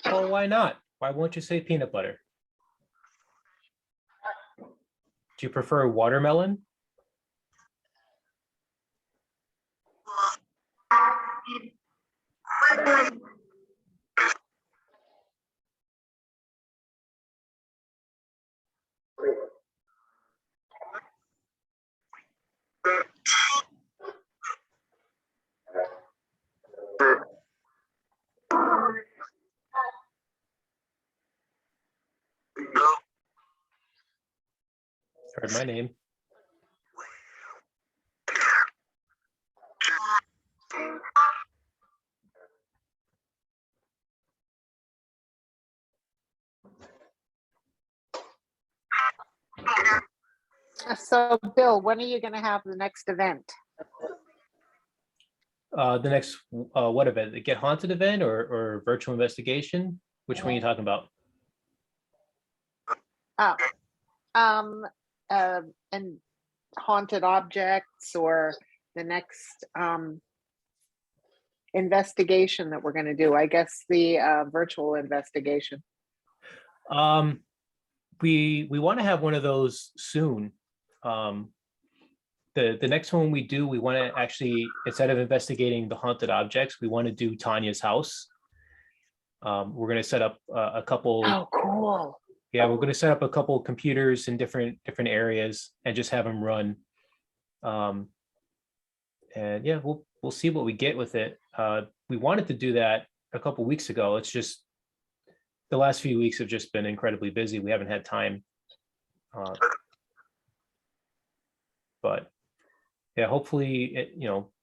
Well, why not? Why won't you say peanut butter? Do you prefer watermelon? Heard my name. So Bill, when are you going to have the next event? The next what event? The Get Haunted event or virtual investigation? Which one are you talking about? Oh, and haunted objects or the next investigation that we're going to do? I guess the virtual investigation. We want to have one of those soon. The next one we do, we want to actually, instead of investigating the haunted objects, we want to do Tanya's house. We're going to set up a couple. Oh, cool. Yeah, we're going to set up a couple computers in different areas and just have them run. And yeah, we'll see what we get with it. We wanted to do that a couple weeks ago. It's just the last few weeks have just been incredibly busy. We haven't had time. But yeah, hopefully,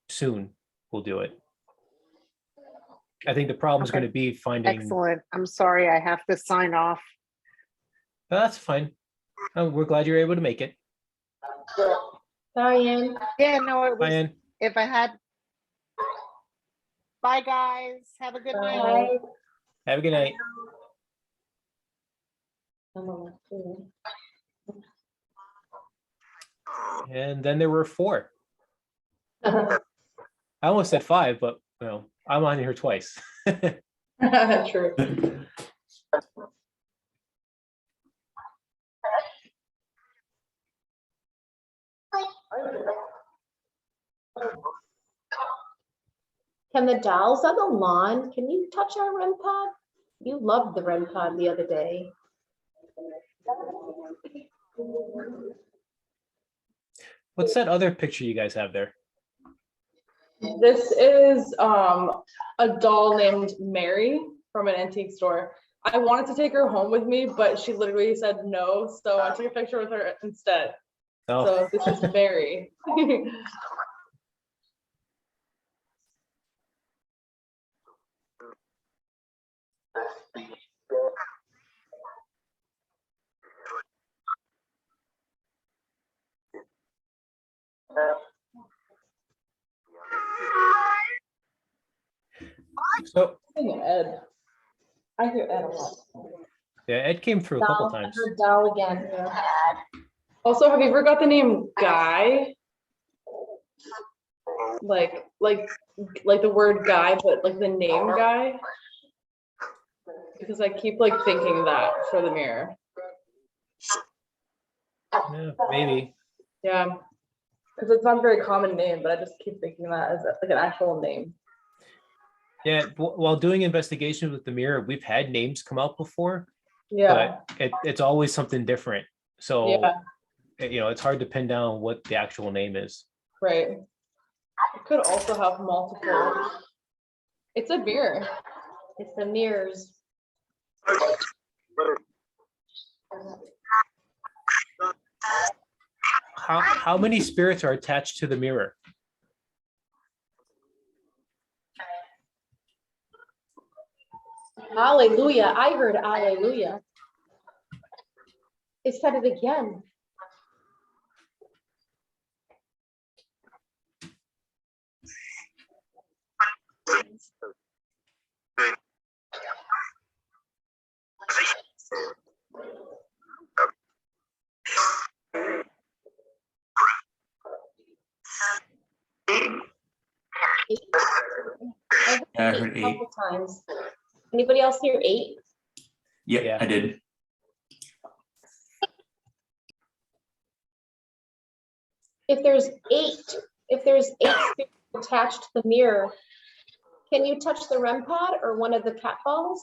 soon we'll do it. I think the problem is going to be finding. Excellent. I'm sorry, I have to sign off. That's fine. We're glad you're able to make it. Diane. Yeah, no, it was, Ryan, if I had. Bye, guys. Have a good night. Bye. have a good night. And then there were 4. I almost said 5, but I'm on here twice. True. Can the dolls on the lawn, can you touch our REM pod? You loved the REM pod the other day. What's that other picture you guys have there? This is a doll named Mary from an antique store. I wanted to take her home with me, but she literally said no, so I took a picture with her instead. Oh, So this is Mary. so Ed. I hear that a lot. Yeah, Ed came through a couple Doll, I times. heard doll again. Also, have you ever got the name Guy? Like the word guy, but like the name Guy? Because I keep like thinking that for the mirror. Yeah, maybe. Yeah. Because it's not a very common name, but I just keep thinking that as like an actual name. Yeah, while doing investigations with the mirror, we've had names come out before, Yeah. but it's always something different. So, Yeah. it's hard to pin down what the actual name is. Right. It could also have multiple. It's a mirror. It's the mirrors. How many spirits are attached to the mirror? Hallelujah. I heard hallelujah. It said it again. Yeah, I heard A 8. couple times. Anybody else hear 8? Yep, Yeah. I did. If there's 8 spirits attached to the mirror, can you touch the REM pod or one of the cat balls?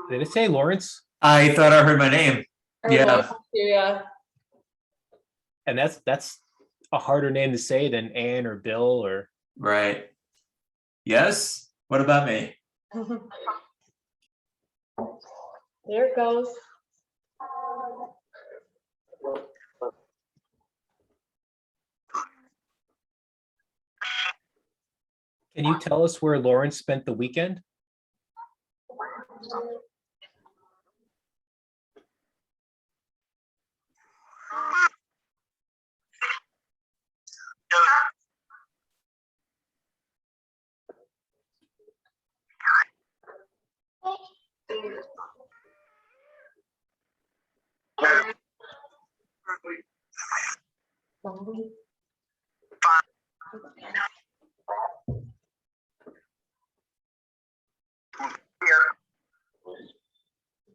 Did it say Lawrence? I thought I heard my name. Yeah. Yeah. And that's a harder name to say than Ann or Bill or. Right. Yes. What about me? There it goes. Can you tell us where Lawrence spent the weekend?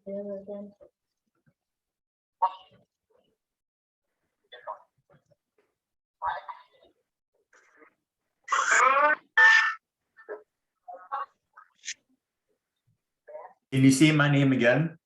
There again. Can you see my name again?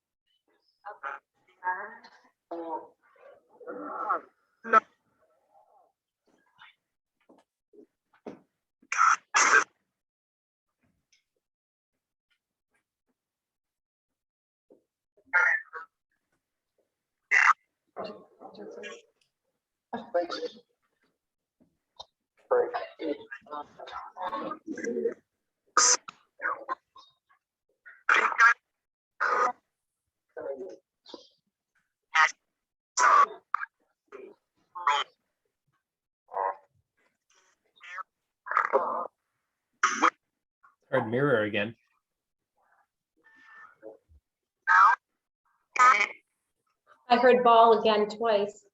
Or mirror again? I heard ball again twice.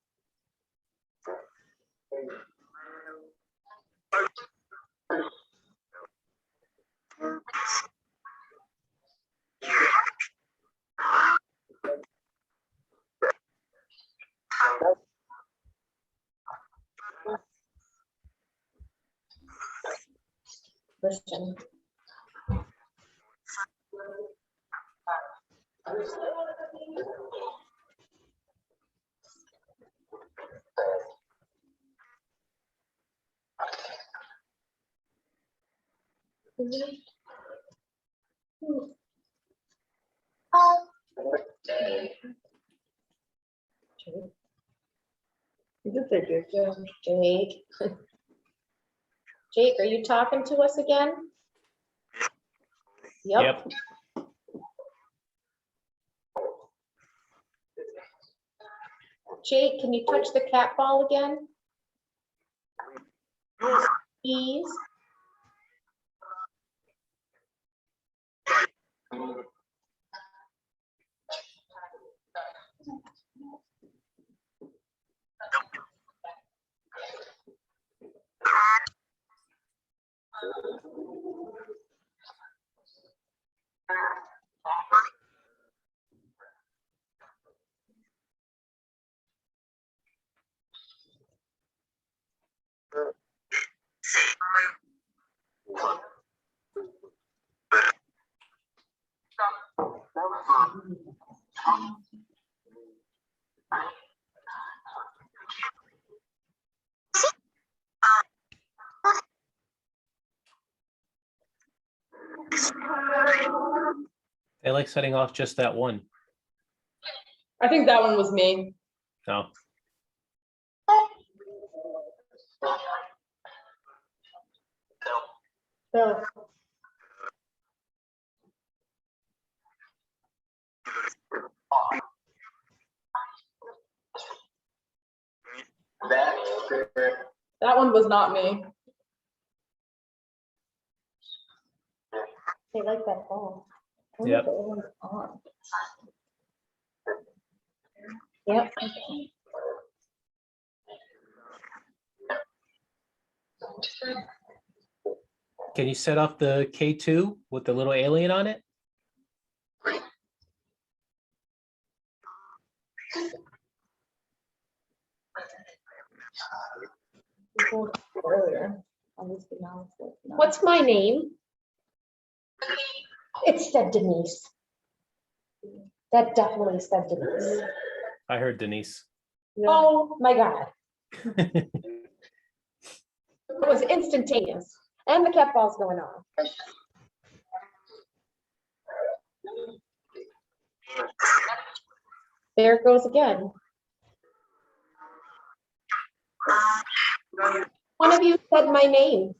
Listen. You did say good job. Jake. Jake, are you talking to us again? Yep. Jake, can you touch the cat ball again? Ease. They like setting off just that one. I think that one was me. No. So, that one was not me. They like that ball. Yep. Yep. Can you set off the K2 with the little alien on it? Earlier. What's my name? It said Denise. That definitely said Denise. I heard Denise. Oh my God. It was instantaneous. And the cat ball's going on. There it goes again. One of you said my name.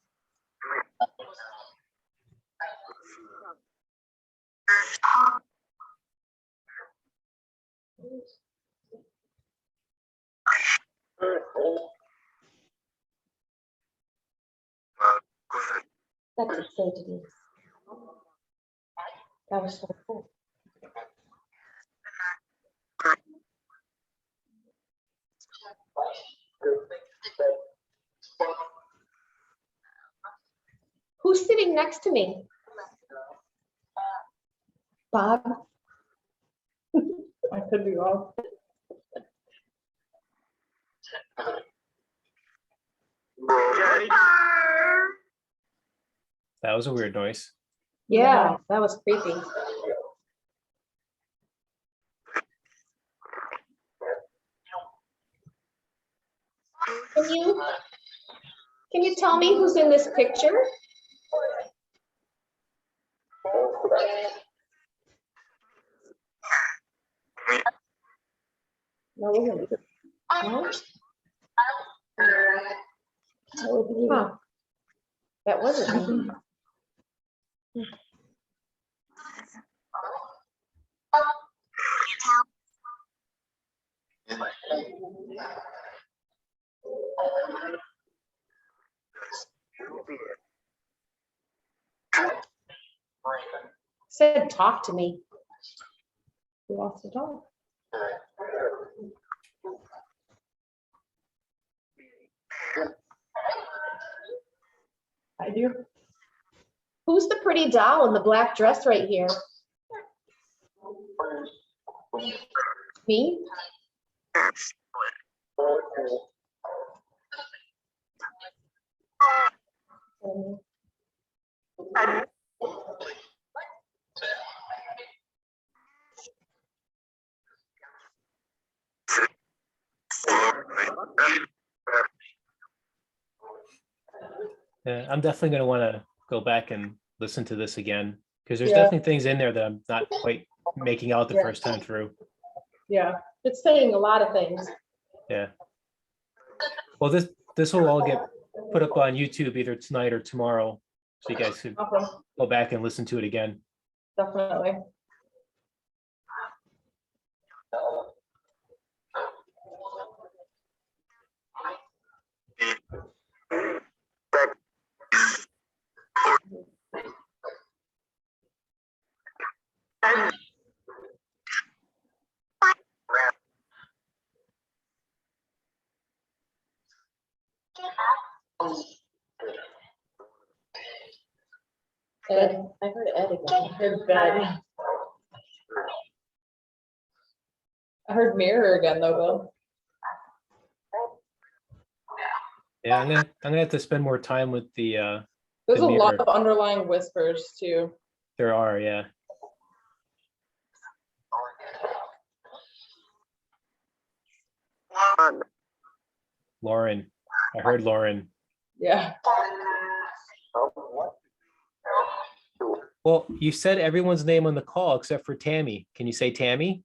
That's a say Denise. That was so cool. Who's sitting next to me? Bob? I could be wrong. That was a weird noise. Yeah, that was creepy. Can you tell me who's in this picture? No, it wasn't. No? Huh. That wasn't me. Said, talk to me. Who wants to talk? I do. Who's the pretty doll in the black dress right here? Me? Yeah, I'm definitely going to want to go back and listen to this again because there's Yeah. definitely things in there that I'm not quite making out the Yeah. first time through. Yeah. It's saying a lot of things. Yeah. Well, this will all get put up on YouTube either tonight or tomorrow, so you guys could Awesome. go back and listen to it again. Definitely. Ed, I heard Ed again. I heard Ben. I heard mirror again though, Bill. Yeah, I'm gonna have to spend more time with the There's a lot mirror. of underlying whispers too. there are, yeah. Lauren. I heard Lauren. Yeah. Well, you said everyone's name on the call except for Tammy. Can you say Tammy?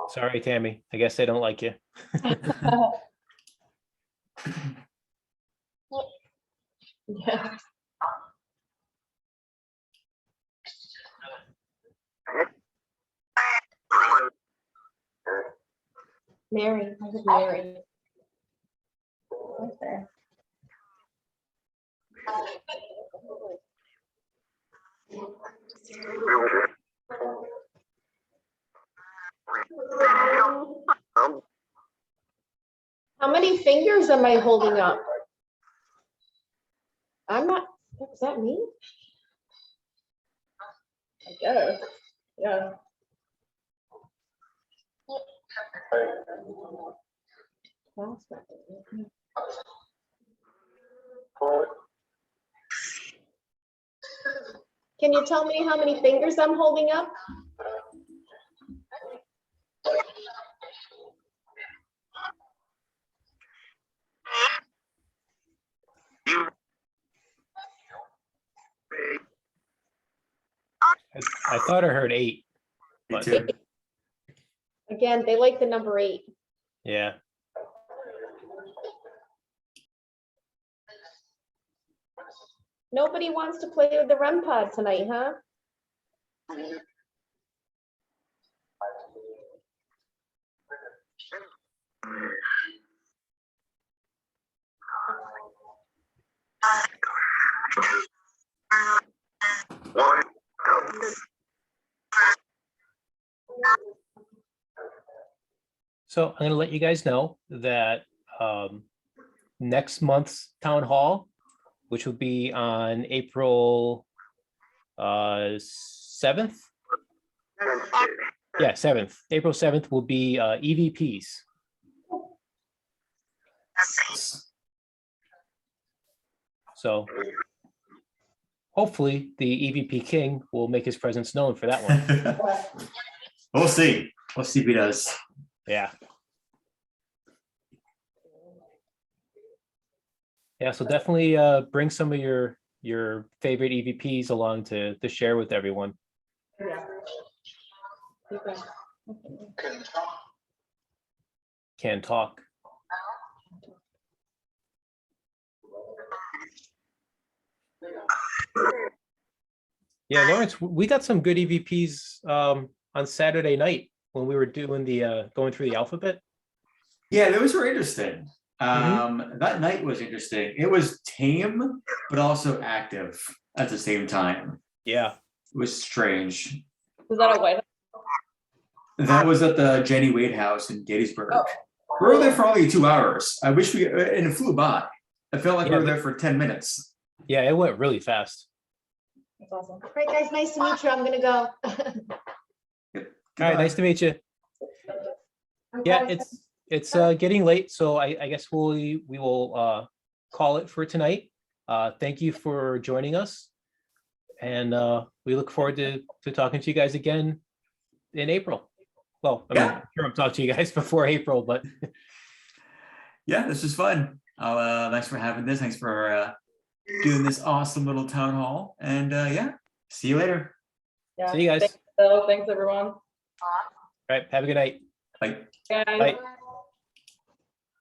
Sorry, Tammy. I guess they don't like you. Yeah. Mary, I heard Mary. Right there. How many fingers am I holding up? I'm not, is that me? I guess. Yeah. Can you tell me how many fingers I'm holding up? I thought I heard 8. Me But too. Again, they like the number 8. yeah. Nobody wants to play with the REM pod tonight, huh? So I'm going to let you guys know that next month's town hall, which will be on April 7th. Yeah, 7th. April 7th will be EVPs. So hopefully the EVP King will make his presence known for that one. We'll see. We'll see if he does. Yeah. Yeah, so definitely bring some of your favorite EVPs along to share with everyone. Yeah. Okay. Can talk. Yeah, Lawrence, we got some good EVPs on Saturday night when we were doing the going through the alphabet. Yeah, those were interesting. That night was interesting. It was tame, but also active at the same time. Yeah. It was strange. Was that a white? That was at the Jenny Wade house in Gettysburg. Oh. We were there for only 2 hours. I wish and it flew by. I felt like Yeah, we were there for 10 minutes. Yeah, it went really fast. That's awesome. All right, guys, nice to meet you. I'm gonna go. All right, nice to meet you. Yeah, it's getting late, so I guess we will call it for tonight. Thank you for joining us, and we look forward to talking to you guys again in April. Well, I mean, Yeah. I'm sure I'm talking to you guys before April, but Yeah, this was fun. Thanks for having this. Thanks for doing this awesome little town hall. And yeah, see you later. Yeah. see you guys. Thanks, Bill. Thanks, everyone. All right, have a good night. Bye. Guys. Bye.